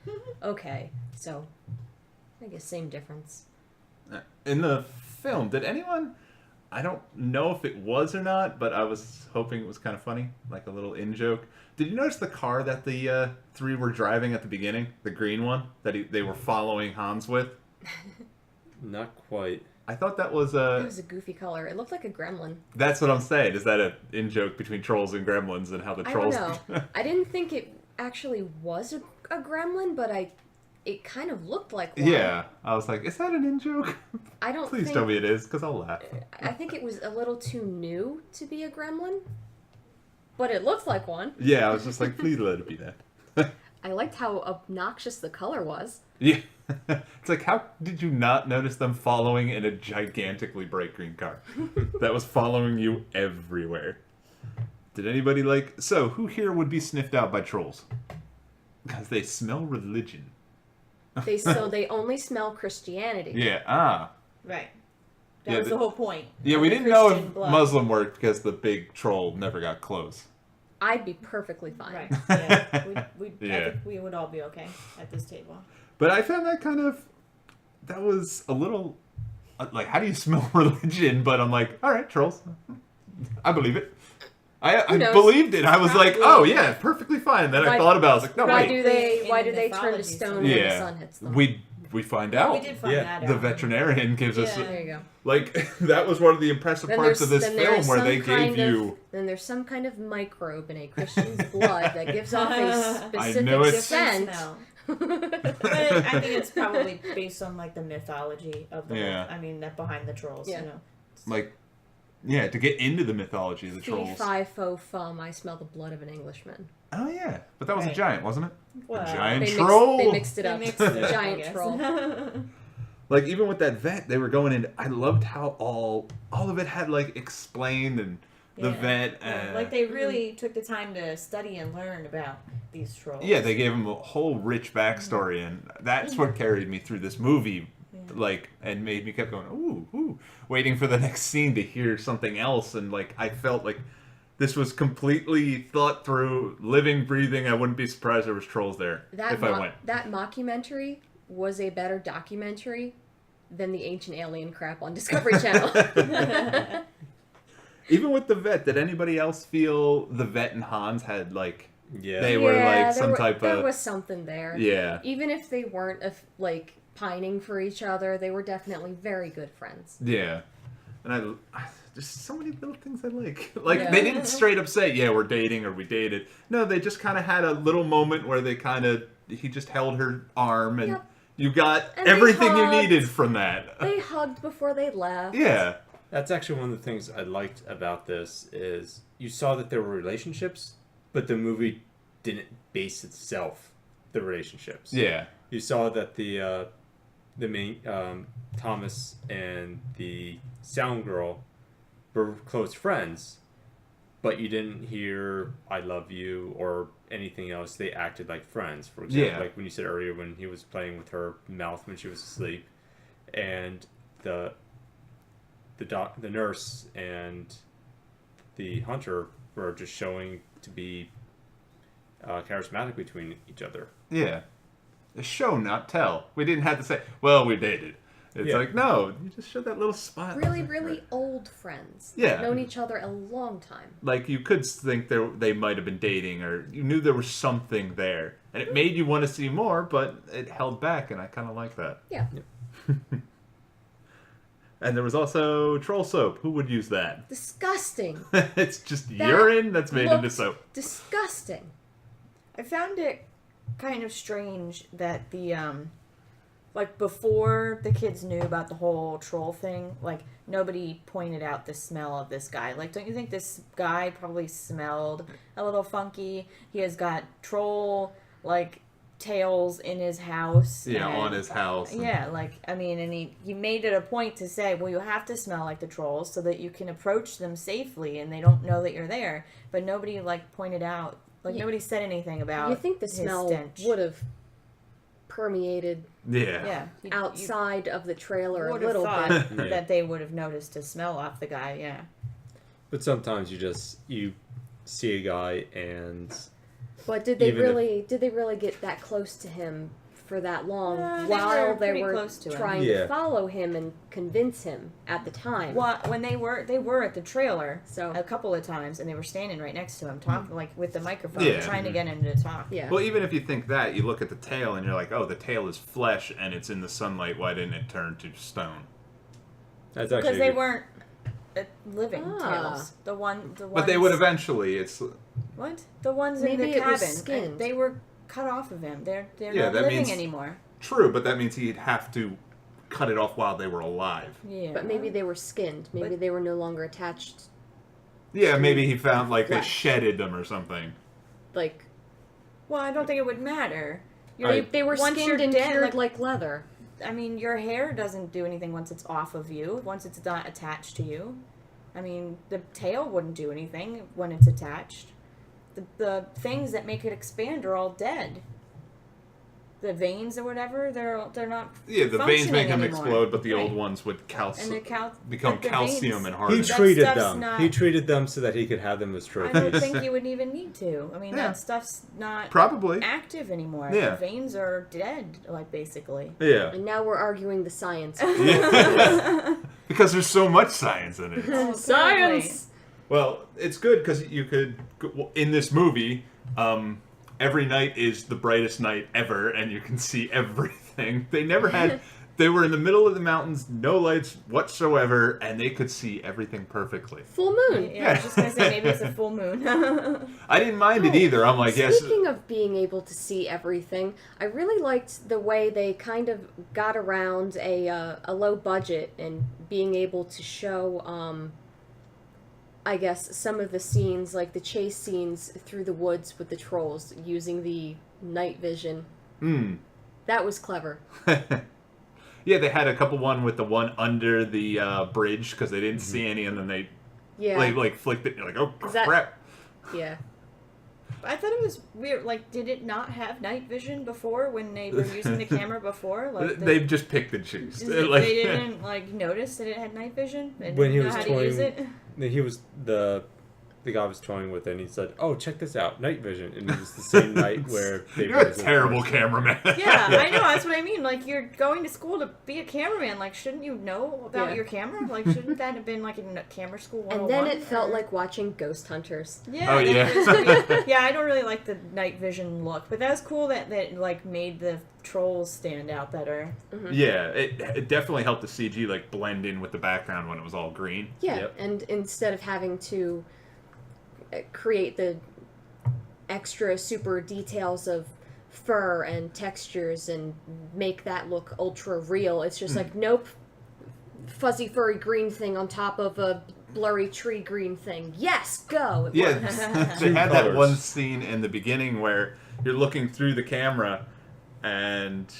Okay, so I guess same difference. In the film, did anyone... I don't know if it was or not, but I was hoping it was kind of funny, like a little in-joke. Did you notice the car that the three were driving at the beginning? The green one that they were following Hans with? Not quite. I thought that was It was a goofy color. It looked like a gremlin. That's what I'm saying. Is that an in-joke between trolls and gremlins and how the trolls... I don't know. I didn't think it actually was a gremlin, but it kind of looked like one. Yeah. I was like, is that an in-joke? I don't Please think... tell me it is, because I'll laugh. I think it was a little too new to be a gremlin, but it looked like one. Yeah, I was just like, please let it be that. I liked how obnoxious the color was. Yeah. It's like, how did you not notice them following in a gigantically bright green car that was following you everywhere? Did anybody so who here would be sniffed out by trolls? Because they smell religion. They only smell Christianity. Yeah, Right. That was the whole point. Yeah, we didn't know if Muslim worked because the big troll never got close. I'd be perfectly fine. Right. Yeah. I Yeah. think we would all be okay at this table. But I found that was a little, like, how do you smell religion? But I'm like, all right, trolls. I believe it. I believed it. I was like, oh yeah, perfectly fine. And then I thought about it. I was like, no, why wait. Why do they turn to stone when the sun hits them? We find out. We did find that out. The veterinarian gives us... There you go. Like, that was one of the impressive parts of this film where they gave you... Then there's some kind of microbe in a Christian's blood that gives off a specific scent. But I think it's probably based on, like, the mythology of the... Yeah. I mean, that behind the trolls, you know. Like, yeah, to get into the mythology of the trolls. Fee, fi, fo, fum, I smell the blood of an Englishman. Oh, yeah. But that was a giant, wasn't it? Well, a giant troll! They mixed it up. Giant troll. Like, even with that vet, they were going in... I loved how all of it had, like, explained and the vet... like, they really took the time to study and learn about these trolls. Yeah, they gave them a whole rich backstory, and that's what carried me through this movie, like, and made me kept going, ooh, waiting for the next scene to hear something else, and, like, I felt like this was completely thought through, living, breathing. I wouldn't be surprised there was trolls there if I went. That mockumentary was a better documentary than the ancient alien crap on Discovery Channel. Even with the vet, did anybody else feel the vet and Hans had, like, they were, like, some type of... There was something there. Yeah. Even if they weren't, like, pining for each other, they were definitely very good friends. Yeah. And just so many little things I like. Like, they didn't straight up say, yeah, we're dating or we dated. No, they just kind of had a little moment where he just held her arm and you got everything you needed from that. They hugged before they left. Yeah. That's actually one of the things I liked about this is you saw that there were relationships, but the movie didn't base itself the relationships. Yeah. You saw that the main Thomas and the sound girl were close friends, but you didn't hear "I love you" or anything else. They acted like friends. For example, like when you said earlier when he was playing with her mouth when she was asleep, and the nurse and the hunter were just showing to be charismatic between each other. Yeah. A show, not tell. We didn't have to say, well, we dated. It's like, no, you just showed that little spot. Really old friends. Yeah. Known each other a long time. Like, you could think they might have been dating, or you knew there was something there. And it made you want to see more, but it held back, and I kind of like that. Yeah. And there was also troll soap. Who would use that? Disgusting. It's just urine that's made into soap. Disgusting. I found it kind of strange that the like before the kids knew about the whole troll thing, like nobody pointed out the smell of this guy. Like, don't you think this guy probably smelled a little funky? He has got troll like tails in his house. Yeah, on his house. Yeah, like, I mean, and he made it a point to say, well, you have to smell like the trolls so that you can approach them safely and they don't know that you're there. But nobody like pointed out. Like, nobody said anything about You think the smell would have permeated outside of the trailer a little bit. That they would have noticed a smell off the guy, yeah. But sometimes you see a guy and... But did they really get that close to him for that long They while were they pretty were close to him. trying Yeah. to follow him and convince him at the time. Well, when they were at the trailer So- a couple of times, and they were standing right next to him, talking like with the microphone, Yeah. trying to get him to talk. Yeah. Well, even if you think that, you look at the tail and you're like, oh, the tail is flesh and it's in the sunlight. Why didn't it turn to stone? That's actually Because they good. weren't living Ah. tails. The ones. But they would eventually. It's What? The ones in Maybe the it was cabin. skinned. They were cut off of him. They're Yeah, not that living means- anymore. true, but that means he'd have to cut it off while they were alive. Yeah. But maybe they were skinned. Maybe But- they were no longer attached. Yeah, maybe he found like they Flesh. shedded them or something. Like, Well, I don't think it would matter. they were once skinned you're and dead, cured like leather. I mean, your hair doesn't do anything once it's off of you. Once it's not attached to you. I mean, the tail wouldn't do anything when it's attached. The things that make it expand are all dead. The veins or whatever, they're not. Yeah, the veins make them functioning explode, anymore. but the old Right. ones would And the become but the calcium veins- and He harden. That treated stuff's them. not- He treated them so that he could have them as I trophies. don't think you would even need to. I mean, Yeah. that stuff's not Probably. active anymore. Yeah. The veins are dead, like basically. Yeah. And now we're arguing the science. Because there's so much science in it. Science! Well, it's good because you could, in this movie, every night is the brightest night ever, and you can see everything. They never had, they were in the middle of the mountains, no lights whatsoever, and they could see everything perfectly. Full moon. Yeah, I was just gonna say maybe it's a full moon. I didn't mind it either. I'm like, yes. Speaking of being able to see everything, I really liked the way they kind of got around a low budget and being able to show, I guess, some of the scenes, like the chase scenes through the woods with the trolls, using the night vision. That was clever. Yeah, they had a couple one with the one under the bridge because they didn't see any, and then they Yeah. like flicked it, and you're like, oh, Is that- crap. Yeah. I thought it was weird. Like, did it not have night vision before when they were using the camera before? Like, They just picked and choose. they didn't like notice that it had night vision. They When didn't he know was how to use toying, it. he was the guy was toying with it, and he said, "Oh, check this out, night vision." And it was the same night where they You're a terrible cameraman. Yeah, I know. That's what I mean. Like, you're going to school to be a cameraman. Like, shouldn't you know about Yeah. your camera? Like, shouldn't that have been like in a camera school 101? And then it felt or- like watching Ghost Hunters. Yeah. Oh, yeah. that was weird. Yeah, I don't really like the night vision look, but that was cool that like made the trolls stand out better. Yeah, it definitely helped the CG like blend in with the background when it was all green. Yeah, Yep. and instead of having to create the extra super details of fur and textures and make that look ultra real, it's just like, nope, fuzzy furry green thing on top of a blurry tree green thing. Yes, go! It Yeah, worked. they had that colors. one scene in the beginning where you're looking through the camera, and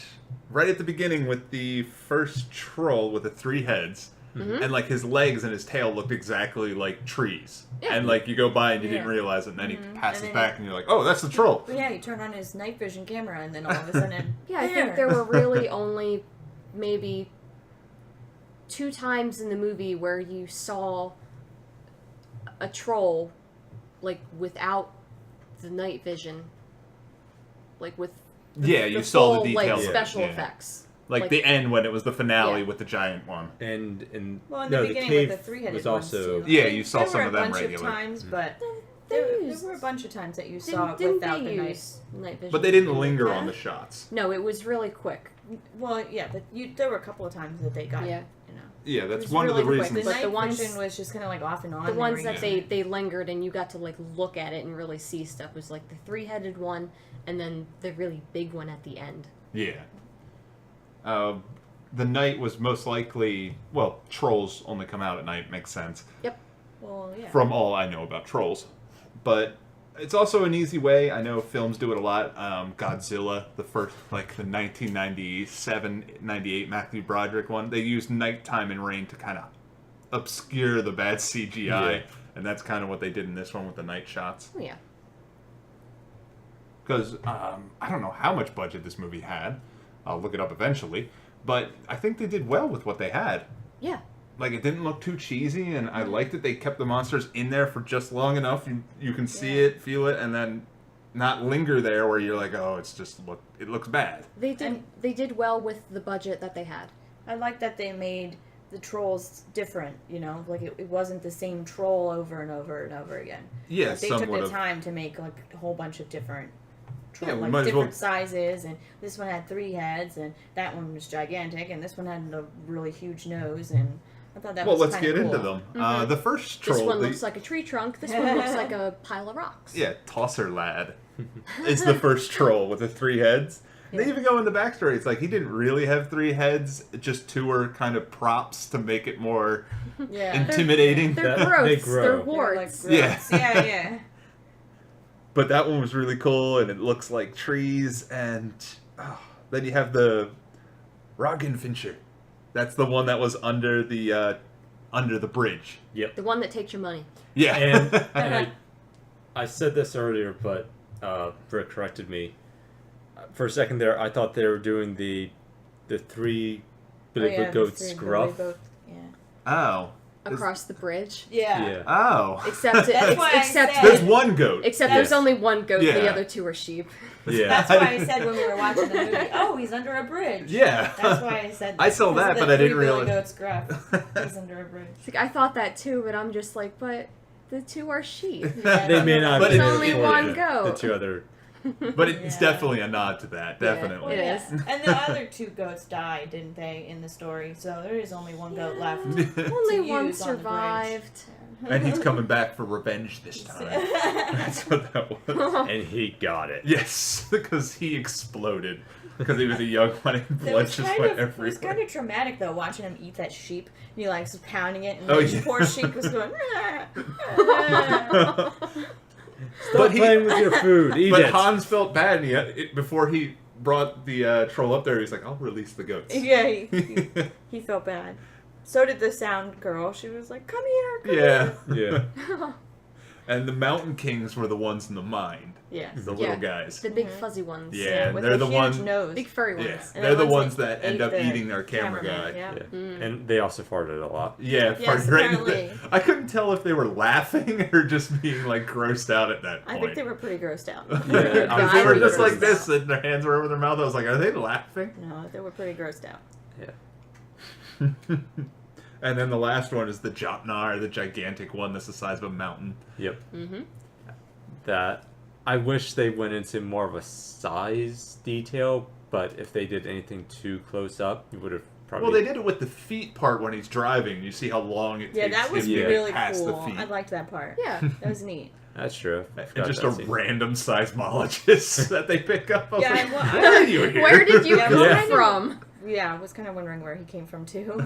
right at the beginning with the first troll with the 3 heads, and like his legs and his tail looked exactly like trees. Yeah. And like you go by and you didn't Yeah. realize it, and then he passes And then back, and you're like, oh, that's the troll. But yeah, you turn on his night vision camera, and then all of a sudden, Yeah, I think there were really only maybe 2 times in the movie where you saw a troll, like, without the night vision. Like, with Yeah, you saw the like, details. of it, special yeah. effects. Like the end when it was the finale Yeah. with the giant one. And Well, in no, the the beginning cave with the 3-headed was ones, also too. Yeah, you saw there some were of them a bunch regular. of times, but They there used- were a bunch of times that you Didn't, saw it didn't without they the night. use night vision? But they didn't in linger that? on the shots. No, it was really quick. Well, yeah, but there were a couple of times that they got, Yeah. you know. Yeah, It that's was one of the really quick. reasons. The But the night ones- vision was just kind of like off and on. The They ones were that using- they lingered and you got to like look at it and really see stuff was like the 3-headed one and then the really big one at the end. Yeah. The night was most likely, well, trolls only come out at night, makes sense. Yep. Well, yeah. From all I know about trolls. But it's also an easy way. I know films do it a lot. Godzilla, the first, like the 1997, 98 Matthew Broderick one, they used nighttime and rain to kind of obscure the bad CGI. Yeah. And that's kind of what they did in this one with the night shots. Oh yeah. Because I don't know how much budget this movie had. I'll look it up eventually. But I think they did well with what they had. Yeah. Like, it didn't look too cheesy, and I liked that they kept the monsters in there for just long enough. You can see Yeah. it, feel it, and then not linger there where you're like, oh, it looks bad. They did well with the budget that they had. I like that they made the trolls different, like it wasn't the same troll over and over and over again. Yeah, like they took the time to make like a whole bunch of different trolls, like different sizes, and this one had 3 heads, and that one was gigantic, and this one had a really huge nose, and I thought that was let's kind of get cool. into them. The first troll... This one looks like a tree trunk. This one looks like a pile of rocks. Yeah, Tosser Lad is the first troll with the 3 heads. Yeah. They even go in the backstory. It's like he didn't really have 3 heads, just 2 were kind of props to make it more intimidating. They're growths. They grow. They're warts. They're like yeah. But that one was really cool, and it looks like trees, and then you have the Roggenfincher. That's the one that was under the bridge. Yep. The one that takes your money. Yeah. And I said this earlier, but Rick corrected me. For a second there, I thought they were doing the 3 billy goats gruff. Oh. Across the bridge. Yeah. Oh. Except there's one goat. Except there's only one goat. Yeah. The other 2 are sheep. Yeah. That's why I said when we were watching the movie, oh, he's under a bridge. Yeah. That's why I said that. I saw that, but I didn't realize. Goat's gruff. He's under a bridge. Like, I thought that too, but I'm just like, but the 2 are sheep. Yeah, they may not. But be it's only for one the goat. 2 other. But it's definitely a nod to that. Definitely. It is. And the other 2 goats died, didn't they, in the story? So there is only one goat left. Only one use on the survived. And he's coming back for revenge this time. That's what that was. And he got it. Yes, because he exploded. Because he was a young one and blood just went everywhere. It was kind of traumatic, though, watching him eat that sheep. And he, was pounding it, and the poor sheep was going... Stop playing with your food. Eat but it. Hans felt bad, and before he brought the troll up there, he's like, I'll release the goats. Yeah, he felt bad. So did the sound girl. She was like, come here, Yeah. And the Mountain Kings were the ones in the mind. Yes. The little guys. The big fuzzy ones. Yeah, with they're the the huge nose. Big furry ones. Yeah, And they're the the ones ones that that end up ate the eating our camera guy. cameraman, yeah. And they also farted a lot. Yeah, Yes, right. apparently. I couldn't tell if they were laughing or just being grossed out at that point. I think they were pretty grossed out. Yeah, because they were just like grossed this, and their hands were over their mouth. I was like, are they laughing? No, they were pretty grossed out. Yeah. And then the last one is the Jotnar, the gigantic one that's the size of a mountain. Yep. Mm-hmm. That I wish they went into more of a size detail, but if they did anything too close up, you would have probably. Well, they did it with the feet part when he's driving. You see how long it takes that was him to really get past cool. the feet. I liked that part. Yeah. That was neat. That's true. And just a random seismologist that they pick up. I was like, I where are you here? Where did you come Yeah. from? Yeah, I was kind of wondering where he came from, too.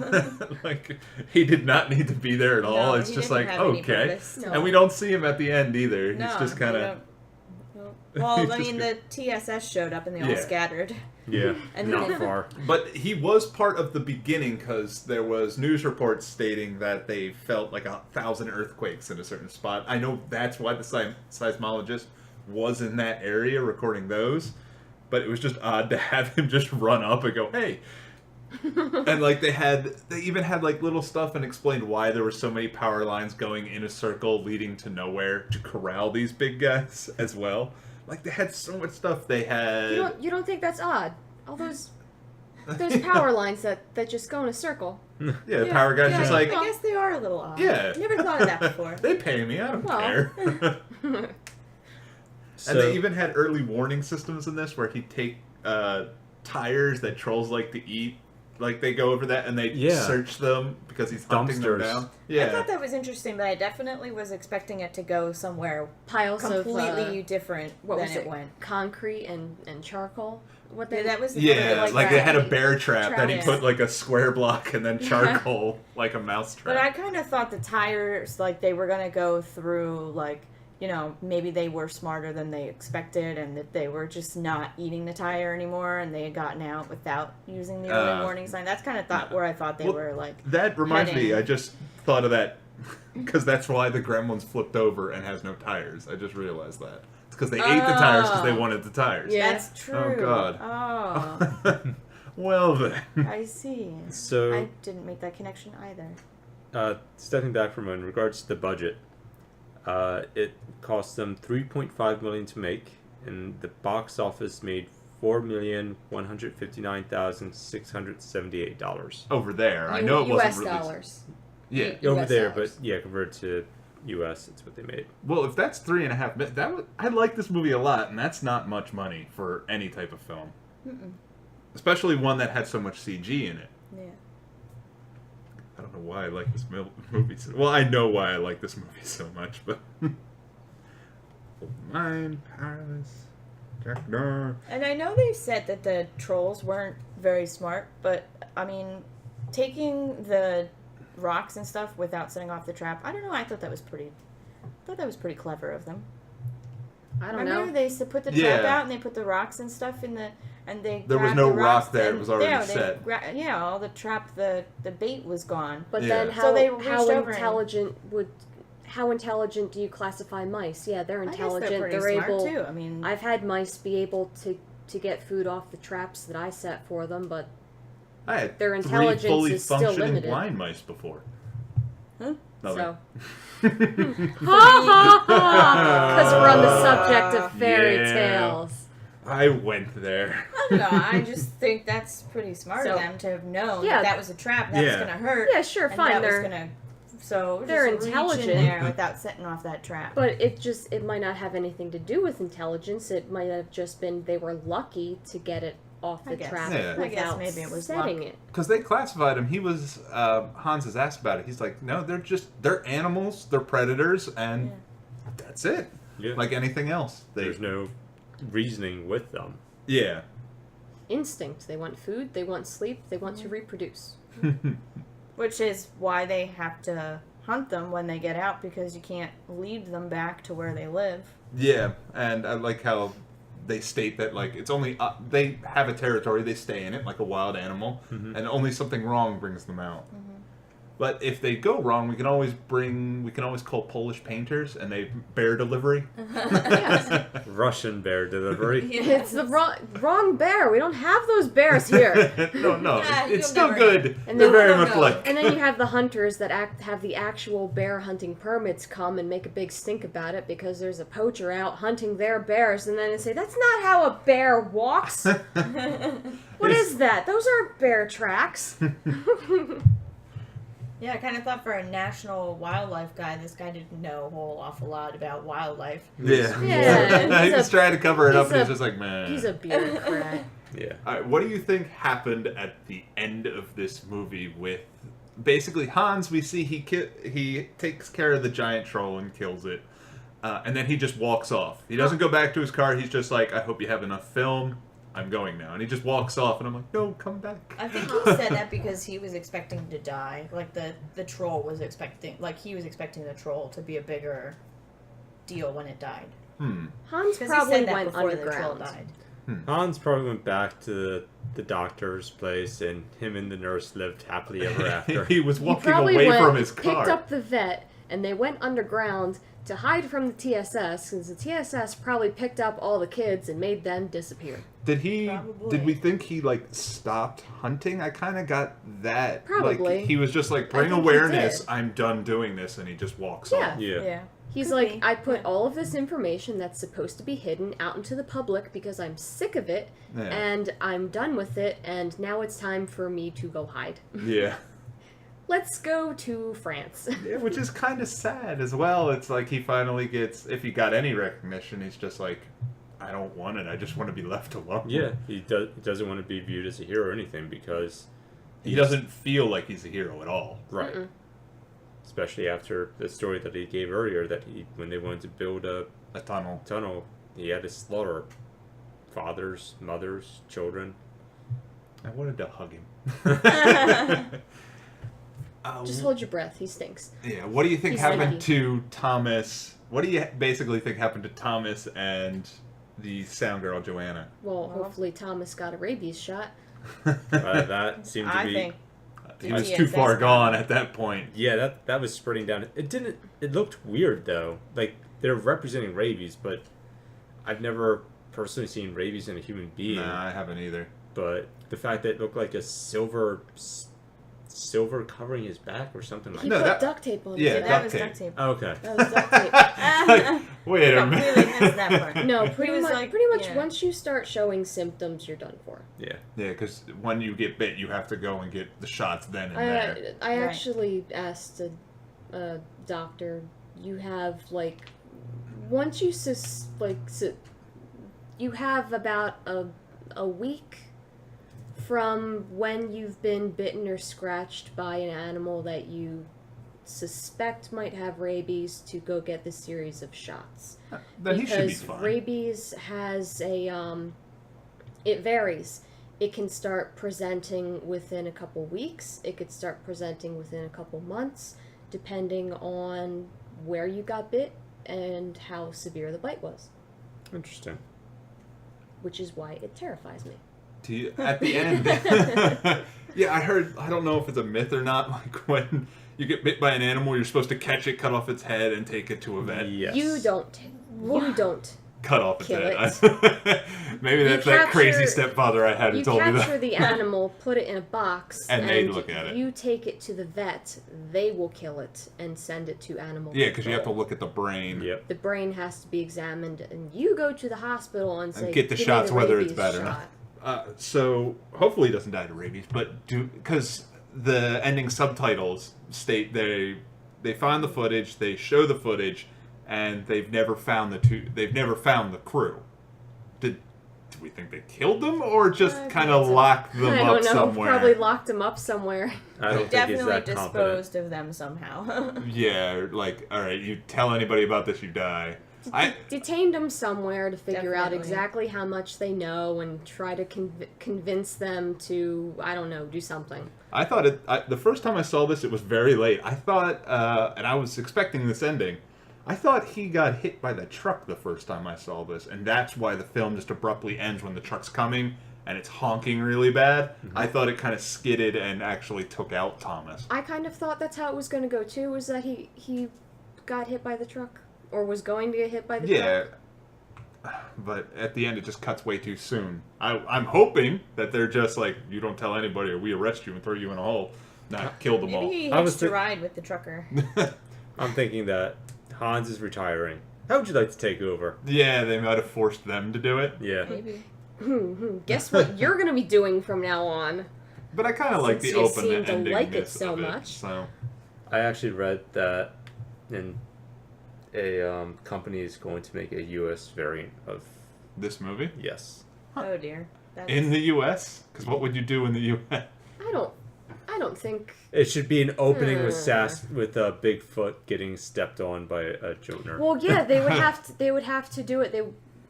He did not need to be there at all. No, It's he just didn't like, have any okay. purpose. No. And we don't see him at the end either. He's just kind of... Well, I mean, the TSS showed up and they all scattered. Yeah, And not then- far. But he was part of the beginning because there was news reports stating that they felt like 1,000 earthquakes in a certain spot. I know that's why the seismologist was in that area recording those, but it was just odd to have him just run up and go, hey. And they even had little stuff and explained why there were so many power lines going in a circle leading to nowhere to corral these big guys as well. They had so much stuff. They had... You don't think that's odd? All those power lines that just go in a circle. Yeah, the power guy's just I guess they are a little odd. Yeah. Never thought of that before. They pay me, I don't care. So, And they even had early warning systems in this where he'd take tires that trolls like to eat. They go over that and they search them because he's hunting them down. Yeah. I thought that was interesting, but I definitely was expecting it to go somewhere Piles completely of different what than was it went. Concrete and charcoal. What they That was Yeah, they had a bear trap that he Trap. put a square block and then charcoal like a mouse trap. But I kind of thought the tires, they were gonna go through, maybe they were smarter than they expected, and that they were just not eating the tire anymore, and they had gotten out without using the early warning sign. That's kind of where I thought they were That reminds me, heading. I just thought of that because that's why the Gremlins flipped over and has no tires. I just realized that. It's because they ate the tires because they wanted the tires. Yeah. That's true. Oh, God. Oh, Well then. I see. So, I didn't make that connection either. stepping back from in regards to the budget, it cost them $3.5 million to make, and the box office made $4,159,678. Over there. I know it wasn't U.S. released. dollars. Yeah. Over US there, dollars. but yeah, converted to U.S., that's what they made. Well, if that's 3.5 million, I like this movie a lot, and that's not much money for any type of film. Especially one that had so much CG in it. Yeah. I don't know why I like this movie so... Well, I know why I like this movie so much, but... Mine, Paris, Jack Dar. And I know they said that the trolls weren't very smart, but, I mean, taking the rocks and stuff without setting off the trap, I don't know, I thought that was pretty clever of them. I don't Remember know. they put the trap out and they put the rocks and stuff in the... And they There was grabbed no the rocks rock there, and- it was already yeah, set. All the trap, the bait was gone. But Yeah. then So how, they reached how over and- intelligent do you classify mice? Yeah, they're I guess intelligent. they're pretty smart able. too. I mean, I've had mice be able to get food off the traps that I set for them, but I had Their 3 intelligence fully is still functioning limited. blind mice before. Huh? Nothing. so. Because we're on the subject of fairy Yeah. tales. I went there. I don't know. I just think that's pretty smart So- of them to have known Yeah. that was a trap that was Yeah. going to hurt. Yeah, sure, and fine. That was They're gonna, so they're just reach intelligent. in there without setting off that trap. But it might not have anything to do with intelligence. It might have just been they were lucky to get it off I the guess. trap Yeah. I guess without maybe it was setting luck. it. Because they classified him. He was, Hans has asked about it. He's like, no, they're animals, they're predators, and that's it. Yeah. Like anything else. There's no reasoning with them. Yeah. Instinct. They want food, they want sleep, they want to reproduce. Which is why they have to hunt them when they get out, because you can't lead them back to where they live. Yeah, and I like how they state that, like, it's only, they have a territory, they stay in it, like a wild animal, and only something wrong brings them out. But if they go wrong, we can always call Polish painters, and they bear delivery. Russian bear delivery. It's the wrong bear. We don't have those bears here. No, Yeah, it's you'll still never- good. And They're then- very No, much no. like. And then you have the hunters that have the actual bear hunting permits come and make a big stink about it because there's a poacher out hunting their bears, and then they say, that's not how a bear walks. What is that? Those aren't bear tracks. Yeah, I kind of thought for a national wildlife guy, this guy didn't know a whole awful lot about wildlife. Yeah. Yeah, He he's was a- trying to cover it up, he's and he's a- just like, man. He's a bureaucrat. Yeah. All right, what do you think happened at the end of this movie with basically Hans? We see he takes care of the giant troll and kills it, and then he just walks off. He doesn't go back to his car. He's just like, I hope you have enough film. I'm going now. And he just walks off, and I'm like, no, come back. I think he said that because he was expecting to die. Like the troll was expecting, he was expecting the troll to be a bigger deal when it died. Hans Because he probably said that went before the troll underground. died. Hans probably went back to the doctor's place, and him and the nurse lived happily ever after. He was He walking probably away went, from his car. picked up the vet, and they went underground to hide from the TSS, because the TSS probably picked up all the kids and made them disappear. Did he? Probably. Did we think he stopped hunting? I kind of got that. Probably. Like, he was just like, bring think he awareness. did. I'm done doing this, and he just walks Yeah. off. Yeah. He's Could like, be. I put all of this information that's supposed to be hidden out into the public because I'm sick of it, Yeah. and I'm done with it, and now it's time for me to go hide. Yeah. Let's go to France. Yeah, which is kind of sad as well. It's like he finally gets, if he got any recognition, he's just like, I don't want it. I just want to be left alone. Yeah, he doesn't want to be viewed as a hero or anything because He doesn't feel like he's a hero at all. right. Especially after the story that he gave earlier, that when they wanted to build a A tunnel. tunnel, he had to slaughter fathers, mothers, children. I wanted to hug him. Just hold your breath. He stinks. Yeah, what do you think He's happened lucky. to Thomas? What do you basically think happened to Thomas and the sound girl, Joanna? Well, hopefully Thomas got a rabies shot. That seemed to I be. think He was TSS too far got gone him. at that point. Yeah, that was spreading down. It looked weird though. Like they're representing rabies, but I've never personally seen rabies in a human being. Nah, I haven't either. But the fact that it looked like a silver silver covering his back or something like He that. put duct tape on his Yeah, head. That was tape. duct tape. Oh, okay. That was duct tape. Wait a minute. Completely missed that part. No, He pretty was much. like, pretty much. yeah. Once you start showing symptoms, you're done for. Yeah. Yeah, because when you get bit, you have to go and get the shots then and there. I Right. actually asked a doctor. You have like, once you you have about a week from when you've been bitten or scratched by an animal that you suspect might have rabies to go get the series of shots. Then he should be Because fine. rabies has a it varies. It can start presenting within a couple weeks. It could start presenting within a couple months, depending on where you got bit and how severe the bite was. Interesting. Which is why it terrifies me. At the end. Yeah, I heard, I don't know if it's a myth or not, like when you get bit by an animal, you're supposed to catch it, cut off its head, and take it to a vet. Yes. You don't. Cut off its Kill head. Maybe that's that crazy capture- stepfather I had who You told me capture that. the animal, put it in a box, And they look at it. You take it to the vet. They will kill it and send it to animal Yeah, because you have to control. look at the brain. Yep. The brain has to be examined, and you go to the hospital and say, And get the "Give me shots whether it's rabies bad or not." So hopefully he doesn't die to rabies, but because the ending subtitles state they find the footage, they show the footage, and they've never found the crew. Did we think they killed them or just kind of locked them I up don't know. somewhere? Probably locked them up somewhere. I don't think he's Definitely that confident. disposed of them somehow. Yeah, like, all right, you tell anybody about this, you die. Detained them somewhere to figure out Definitely. exactly how much they know and try to convince them to, I don't know, do something. I thought the first time I saw this, it was very late. I thought, and I was expecting this ending, I thought he got hit by the truck the first time I saw this, and that's why the film just abruptly ends when the truck's coming and it's honking really bad. I thought it kind of skidded and actually took out Thomas. I kind of thought that's how it was going to go too, was that he got hit by the truck, or was going to get hit by the truck. Yeah, but at the end it just cuts way too soon. I'm hoping that they're just like, you don't tell anybody or we arrest you and throw you in a hole. Not kill them all. Maybe he I was hitched a thi- ride with the trucker. I'm thinking that Hans is retiring. How would you like to take over? Yeah, they might have forced them to do it. Yeah. Maybe. Guess what you're going to be doing from now on? But I kind of like the Since you open seem to ending like it so of it, much. So I actually read that a company is going to make a U.S. variant of this movie yes. Oh dear. That's... in the U.S. Because what would you do in the U.S.? I don't think. It should be an opening with Bigfoot getting stepped on by a Jotner. Well, yeah, they would have to do it.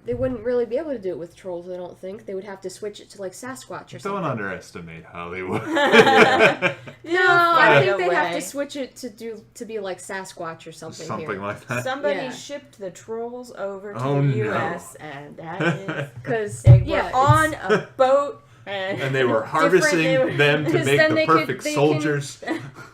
They wouldn't really be able to do it with trolls. I don't think they would have to switch it to like Sasquatch or something. Don't underestimate Hollywood. No, I think Find a they have way. to switch it to be like Sasquatch or something. Something here. like that. Somebody Yeah. shipped the trolls over to Oh, the no. U.S. and that is Because they yeah, were on a boat And they were harvesting they were- them to because make then the they could- perfect they can- soldiers.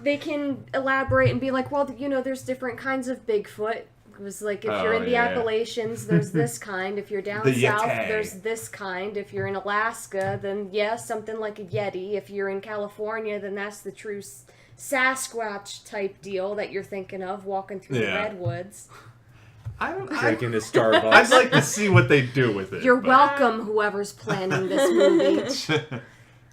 they can elaborate and be like, well, there's different kinds of Bigfoot. It was like, if you're in the yeah. Appalachians, there's this kind. If you're down The south, Yeti. there's this kind. If you're in Alaska, then something like a Yeti. If you're in California, then that's the true Sasquatch type deal that you're thinking of, walking through the Yeah. redwoods. Drinking the Starbucks. I'd like to see what they do with it. You're but- welcome, whoever's planning this movie.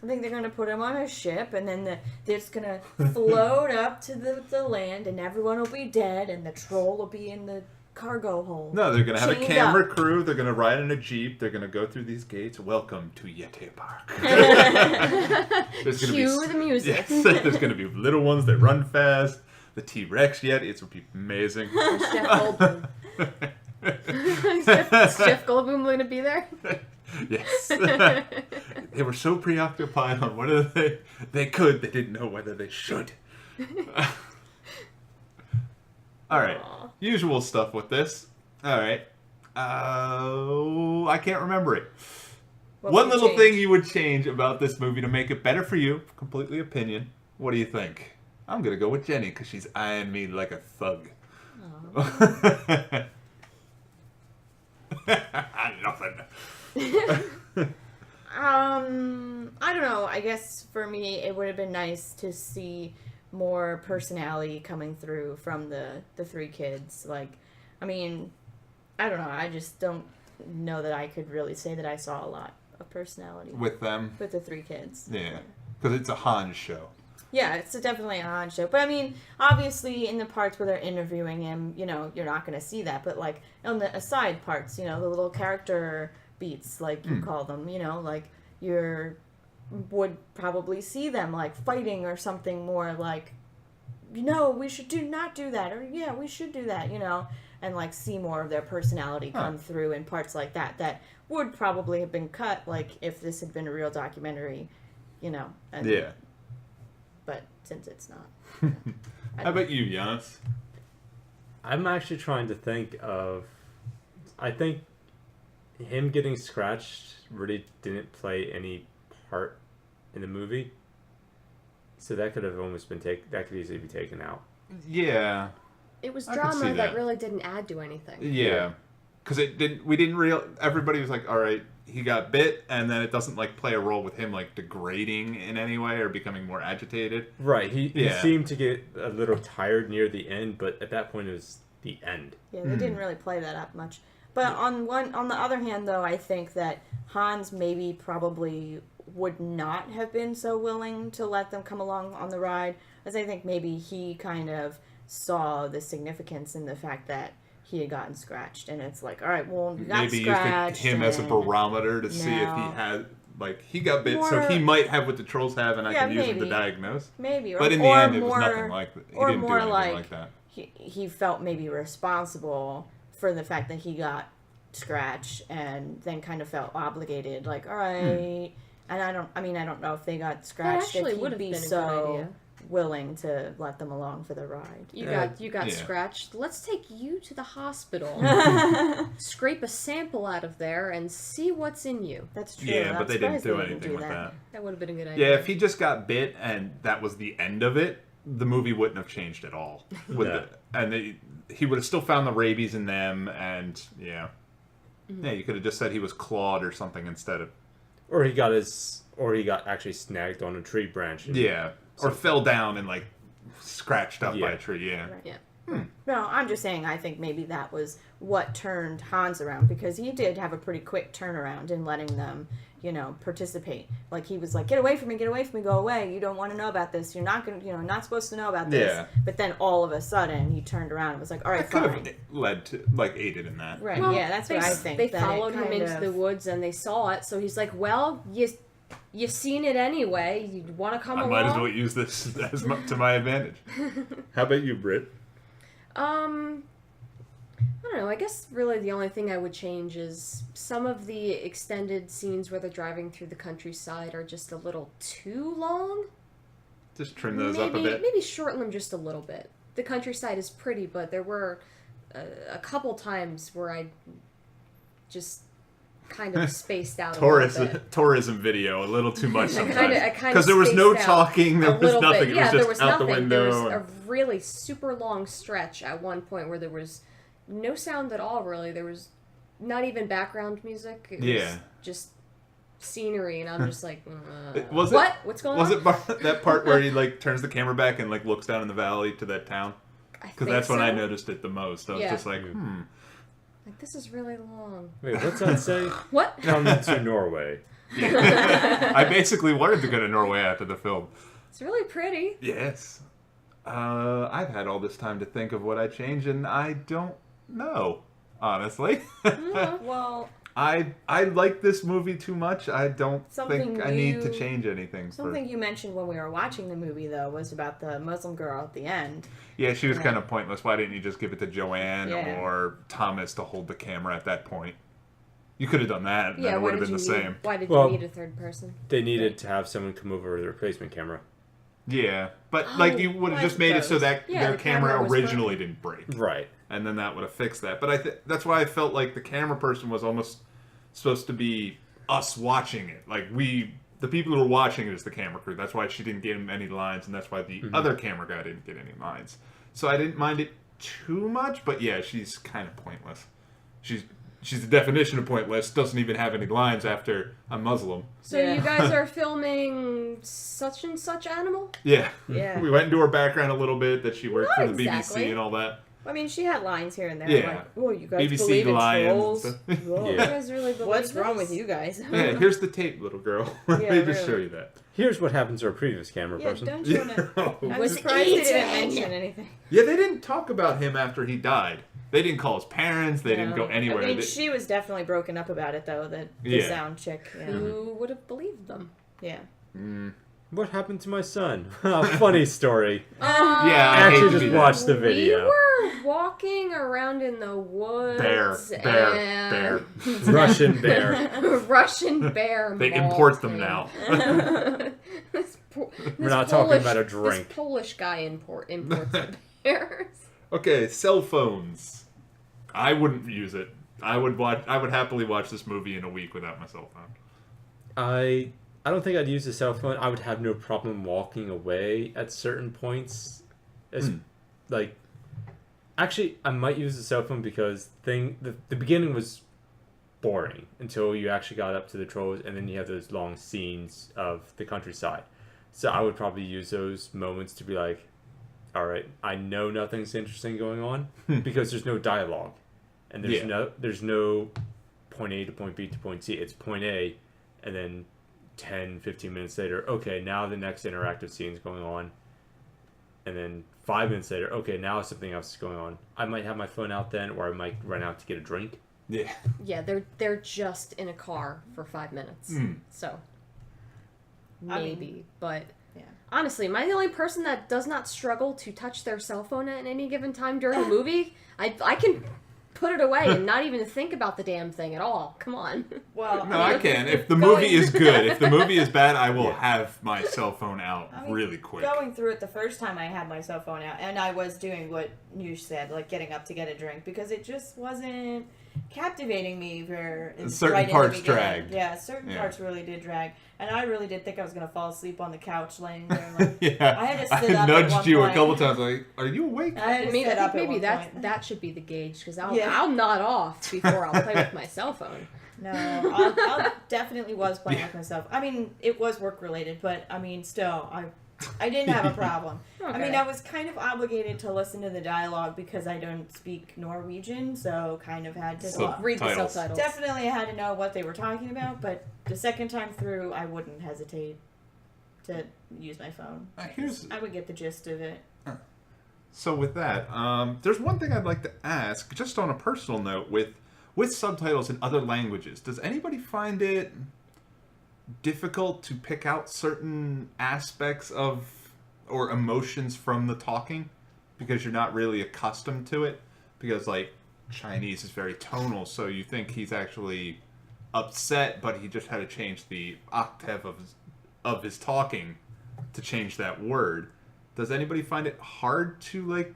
I think they're going to put him on a ship, and then they're just going to float up to the land, and everyone will be dead, and the troll will be in the cargo hold. No, they're going to have a Chained camera up. crew. They're going to ride in a Jeep. They're going to go through these gates. Welcome to Yeti Park. There's gonna Cue the music. Yes, there's going to be little ones that run fast. The T-Rex Yetis will be amazing. Jeff Goldblum. Is Jeff Goldblum going to be there? Yes. They were so preoccupied on whether they didn't know whether they should. All right. Usual stuff with this. All right. I can't remember it. What One would you little change? thing you would change about this movie to make it better for you, completely opinion. What do you think? I'm going to go with Jenny because she's eyeing me like a thug. Nothing. I don't know. I guess for me, it would have been nice to see more personality coming through from the three kids. Like, I mean, I don't know. I just don't know that I could really say that I saw a lot of personality with them. With the three kids. Yeah, because it's a Han show. Yeah, it's definitely a Han show. But I mean, obviously, in the parts where they're interviewing him, you know, you're not going to see that. But like on the aside parts, you know, the little character beats, like you call them, you know, like would probably see them like fighting or something more like, no, we should not do that, or yeah, we should do that, you know, and like see more of their personality come through in parts like that would probably have been cut, like if this had been a real documentary, you know. And, yeah. But since it's not. How about you, Giannis? I'm actually trying to think of... I think him getting scratched really didn't play any part in the movie. So that could have almost been that could easily be taken out. Yeah. It was I could drama see that that really didn't add to anything. Yeah. Because everybody was like, all right, he got bit, and then it doesn't like play a role with him like degrading in any way or becoming more agitated. Right. He seemed to get a little tired near the end, but at that point it was the end. Yeah, they didn't really play that up much. But on the other hand, though, I think that Hans maybe probably would not have been so willing to let them come along on the ride, as I think maybe he kind of saw the significance in the fact that he had gotten scratched, and it's like, all right, well, you got maybe scratched. Maybe him as a barometer to see if he had, like, he got bit, so he might have what the trolls have, and I can use him to diagnose. Maybe, but in the end, it was nothing like that. He didn't do anything like that. He felt maybe responsible for the fact that he got scratched, and then kind of felt obligated, like, all right. And I don't know if they got scratched, if he'd be so willing to let them along for the ride. You got scratched. Let's take you to the hospital. Scrape a sample out of there and see what's in you. That's true. Yeah, but they didn't do anything with that. That would have been a good idea. Yeah, if he just got bit and that was the end of it, the movie wouldn't have changed at all. He would have still found the rabies in them, and yeah, you could have just said he was clawed or something instead of. Or he got actually snagged on a tree branch. Or fell down and like scratched up by a tree. Yeah. Right. Yeah. No, I'm just saying. I think maybe that was what turned Hans around, because he did have a pretty quick turnaround in letting them, you know, participate. Like he was like, "Get away from me! Get away from me! Go away! You don't want to know about this. You're not gonna, not supposed to know about this." Yeah. But then all of a sudden, he turned around and was like, "All right, fine." fine." Could have led to aided in that. Right. Well, yeah, that's what I think. They followed him into the woods and they saw it, so he's like, "Well, you've seen it anyway. You want to come along?" I might as well use this to my advantage. How about you, Britt? I don't know. I guess really the only thing I would change is some of the extended scenes where they're driving through the countryside are just a little too long. Just trim those up a bit. Maybe shorten them just a little bit. The countryside is pretty, but there were a couple times where I just kind of spaced out a little bit. Tourism video, a little too much sometimes. Because there was no talking, there was nothing. Bit. Yeah, it was just out the window. There was a really super long stretch at one point where there was no sound at all, really. There was not even background music. It was just scenery, and I'm just like, what's going on? Was it that part where he like turns the camera back and like looks down in the valley to that town? Because that's when I noticed it the most. I was just like, Like, this is really long. Wait, what's that say? What? Come to Norway. I basically wanted to go to Norway after the film. It's really pretty. Yes. I've had all this time to think of what I changed, and I don't know, honestly. Well, I like this movie too much. I don't think I need to change anything. Something you mentioned when we were watching the movie, though, was about the Muslim girl at the end. Yeah, she was kind of pointless. Why didn't you just give it to Joanne or Thomas to hold the camera at that point? You could have done that, and then it would have been the same. Why did you need a third person? They needed to have someone come over with a replacement camera. Yeah, but like you would have just made it so that their camera originally didn't break. Right. And then that would have fixed that. But that's why I felt like the camera person was almost supposed to be us watching it. Like the people who were watching it is the camera crew. That's why she didn't get him any lines, and that's why the other camera guy didn't get any lines. So I didn't mind it too much, but yeah, she's kind of pointless. She's she's the definition of pointless. Doesn't even have any lines after I'm Muslim. So you guys are filming such and such animal? Yeah. Yeah. We went into her background a little bit, that she worked Not for the exactly. BBC and all that. I mean, she had lines here and there. Yeah. Like, oh, you guys BBC believe in lions and trolls? stuff. Whoa. You guys really believe What's wrong this? with you guys? Yeah, here's the tape, little girl. Let me just show you that. Here's what happens to our previous camera Yeah, person. don't you want to... I'm Was surprised they didn't eating. mention anything. Yeah, they didn't talk about him after he died. They didn't call his parents. They didn't go anywhere. I mean, They- she was definitely broken up about it, though, the Yeah. sound chick. Yeah. Who would have believed them? Yeah. What happened to my son? Funny story. yeah, I I hate actually to just be that. watched the We video. were walking around in the woods. Bear. and Russian bear. Russian bear. They mall import them thing. now. We're not talking about a drink. This Polish guy imports the bears. Okay, cell phones. I wouldn't use it. I would happily watch this movie in a week without my cell phone. I don't think I'd use a cell phone. I would have no problem walking away at certain points. Like, actually, I might use the cell phone because the beginning was boring until you actually got up to the trolls, and then you have those long scenes of the countryside. So I would probably use those moments to be like, all right, I know nothing's interesting going on because there's no dialogue, and there's no point A to point B to point C. It's point A, and then 10, 15 minutes later, okay, now the next interactive scene is going on, and then 5 minutes later, okay, now something else is going on. I might have my phone out then, or I might run out to get a drink. Yeah. Yeah, they're just in a car for 5 minutes. So maybe, but yeah. Honestly, am I the only person that does not struggle to touch their cell phone at any given time during a movie? I can put it away and not even think about the damn thing at all. Come on. Well, No, I can. If the movie is good, if the movie is bad, I will have my cell phone out really quick. Going through it the first time, I had my cell phone out, and I was doing what you said, like getting up to get a drink, because it just wasn't captivating me. Certain parts dragged. Yeah, certain parts really did drag, and I really did think I was gonna fall asleep on the couch laying there. Like, Yeah. I had to sit up at nudged one you point. a couple times, like, are you awake? I had to I mean, sit I up think at maybe one point. that should be the gauge, because I'll Yeah. nod off before I'll play with my cell phone. No, I definitely was playing with myself. I mean, it was work related, but I mean, still, I didn't have a problem. I mean, Okay. I was kind of obligated to listen to the dialogue because I don't speak Norwegian, so kind of had to Read the Subtitles. subtitles. definitely had to know what they were talking about. But the second time through, I wouldn't hesitate to use my phone. I would get the gist of it. So with that, there's one thing I'd like to ask, just on a personal note, with subtitles in other languages. Does anybody find it difficult to pick out certain aspects of or emotions from the talking because you're not really accustomed to it? Because like Chinese is very tonal, so you think he's actually upset, but he just had to change the octave of his talking to change that word. Does anybody find it hard to like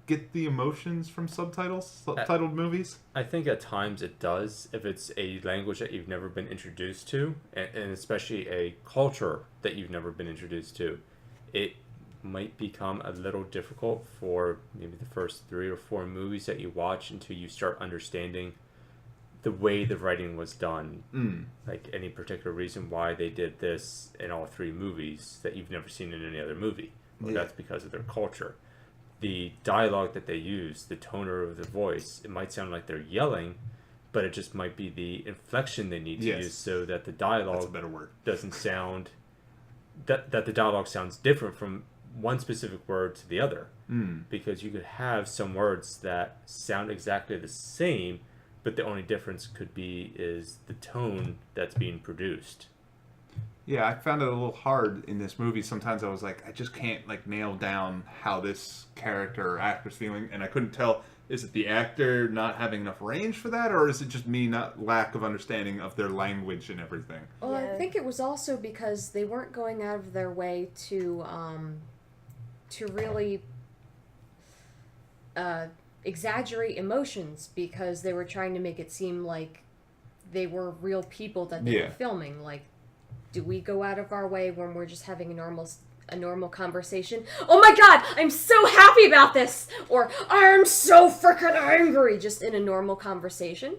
get the emotions from subtitled movies? I think at times it does, if it's a language that you've never been introduced to, and especially a culture that you've never been introduced to. It might become a little difficult for maybe the first 3 or 4 movies that you watch until you start understanding the way the writing was done. Like any particular reason why they did this in all 3 movies that you've never seen in any other movie. Well, that's because of their culture. The dialogue that they use, the toner of the voice, it might sound like they're yelling, but it just might be the inflection they need to use so that the dialogue That's a better word. doesn't sound that the dialogue sounds different from one specific word to the other. Because you could have some words that sound exactly the same, but the only difference could be is the tone that's being produced. Yeah, I found it a little hard in this movie. Sometimes I was like, I just can't like nail down how this character or actor's feeling, and I couldn't tell, is it the actor not having enough range for that, or is it just me lack of understanding of their language and everything? Well, I think it was also because they weren't going out of their way to really exaggerate emotions, because they were trying to make it seem like they were real people that they were filming. Like, do we go out of our way when we're just having a normal conversation? Oh my god, I'm so happy about this! Or, I'm so freaking angry! Just in a normal conversation.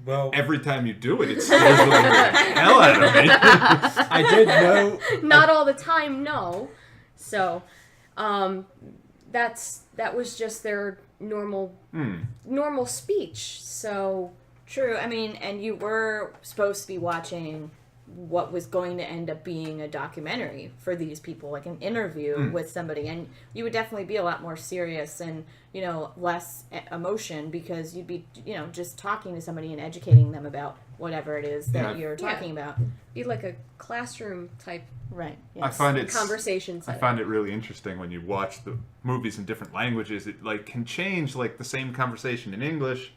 Well, every time you do it, it scares the hell out of me. I did know. Not all the time, no. So, that was just their normal speech. So True. I mean, and you were supposed to be watching what was going to end up being a documentary for these people, like an interview with somebody, and you would definitely be a lot more serious and, you know, less emotion, because you'd be, you know, just talking to somebody and educating them about whatever it is that you're talking about. be like a classroom type Right. Yes. I find it conversation I setting. find it really interesting when you watch the movies in different languages. It like can change like the same conversation in English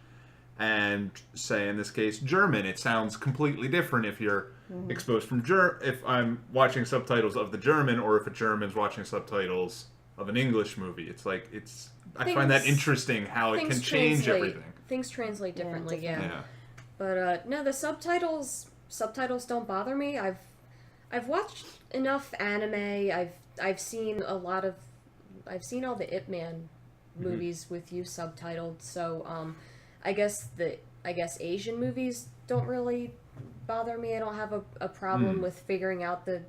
and say in this case German. It sounds completely different if you're exposed from if I'm watching subtitles of the German, or if a German's watching subtitles of an English movie. It's like I find that interesting how it can change everything. Things translate differently, yeah. Yeah. But no, the subtitles don't bother me. I've watched enough anime. I've seen all the Ip Man movies with you subtitled. So I guess Asian movies don't really bother me. I don't have a problem with figuring out the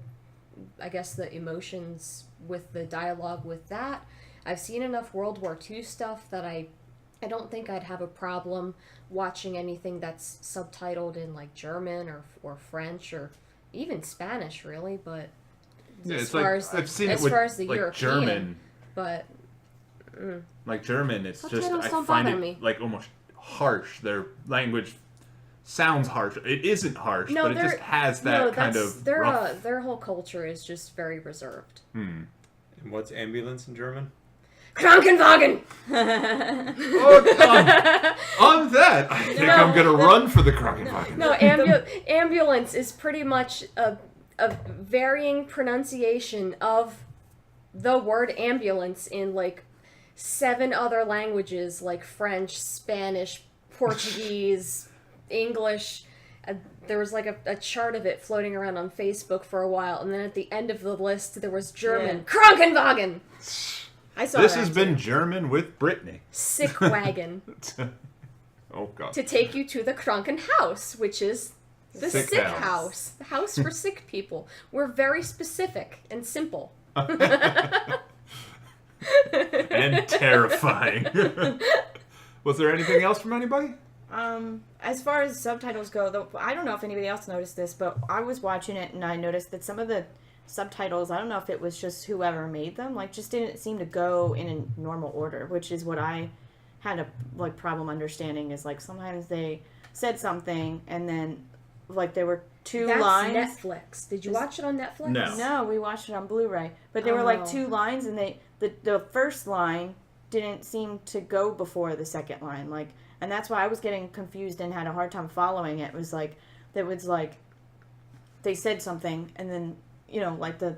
emotions with the dialogue with that. I've seen enough World War II stuff that I don't think I'd have a problem watching anything that's subtitled in like German or French or even Spanish, really. But as far as the European, German, but like German, it's just subtitles I don't find bother it me. like almost harsh. Their language sounds harsh. It isn't harsh, but it just has that kind of rough. Their whole culture is just very reserved. And what's ambulance in German? Krankenwagen! On that, I think I'm gonna run for the Krankenwagen. No, ambulance is pretty much a varying pronunciation of the word ambulance in like 7 other languages, like French, Spanish, Portuguese, English. There was like a chart of it floating around on Facebook for a while, and then at the end of the list there was German. Krankenwagen! I saw This that has too. been German with Brittany. Sick wagon. Oh god. To take you to the Krankenhaus, which is the Sick sick house. house. The house for sick people. We're very specific and simple. And terrifying. Was there anything else from anybody? As far as subtitles go, though, I don't know if anybody else noticed this, but I was watching it and I noticed that some of the subtitles, I don't know if it was just whoever made them, like just didn't seem to go in a normal order, which is what I had a like problem understanding. Is like sometimes they said something and then like there were two That's lines. Netflix. Did you watch it on Netflix? No. No, we watched it on Blu-ray, but there were like 2 lines, and the first line didn't seem to go before the second line, like, and that's why I was getting confused and had a hard time following it. It was like they said something, and then like the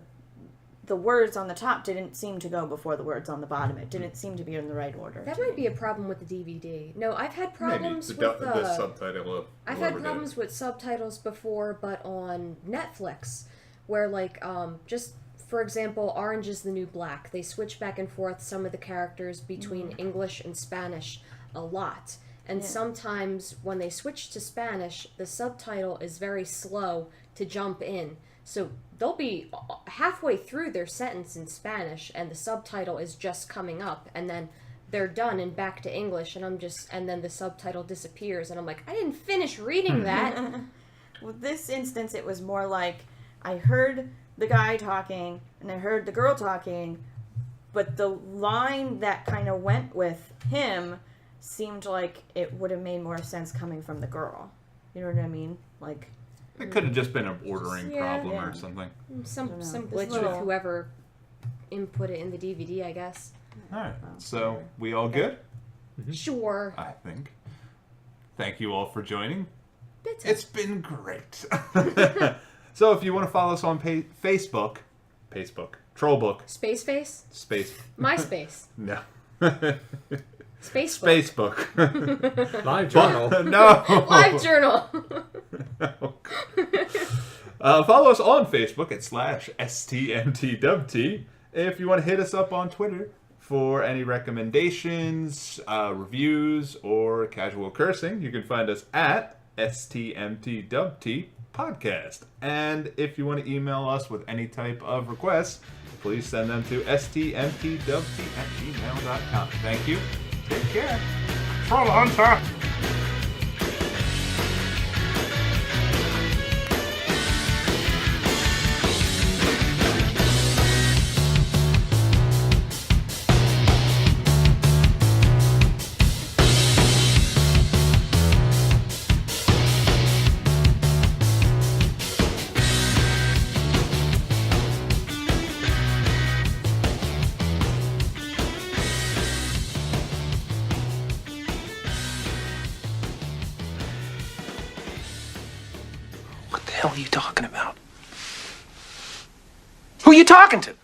words on the top didn't seem to go before the words on the bottom. It didn't seem to be in the right order. That might be a problem with the DVD. No, I've had problems Maybe with the subtitle of I've had problems with subtitles before, but on Netflix, where like just for example, Orange is the New Black, they switch back and forth some of the characters between English and Spanish a lot. And sometimes when they switch to Spanish, the subtitle is very slow to jump in. So they'll be halfway through their sentence in Spanish and the subtitle is just coming up, and then they're done and back to English, and and then the subtitle disappears, and I'm like, I didn't finish reading that. With this instance, it was more like I heard the guy talking and I heard the girl talking, but the line that kind of went with him seemed like it would have made more sense coming from the girl. You know what I mean? Like, it could have just been an ordering problem or something. Some glitch little- with whoever input it in the DVD, I guess. Alright, so we all good? Sure. I think. Thank you all for joining. Bitte. It's been great. So if you want to follow us on Facebook, Trollbook, Space Face? Space, MySpace. no, Spacebook. Facebook, Live journal. no, Live Journal. Follow us on Facebook at /STMTWT. If you want to hit us up on Twitter for any recommendations, reviews, or casual cursing, you can find us at STMTWT Podcast. And if you want to email us with any type of requests, please send them to stmtwt@gmail.com. Thank you. Take care. Troll Hunter! What the hell are you talking about? Who are you talking to?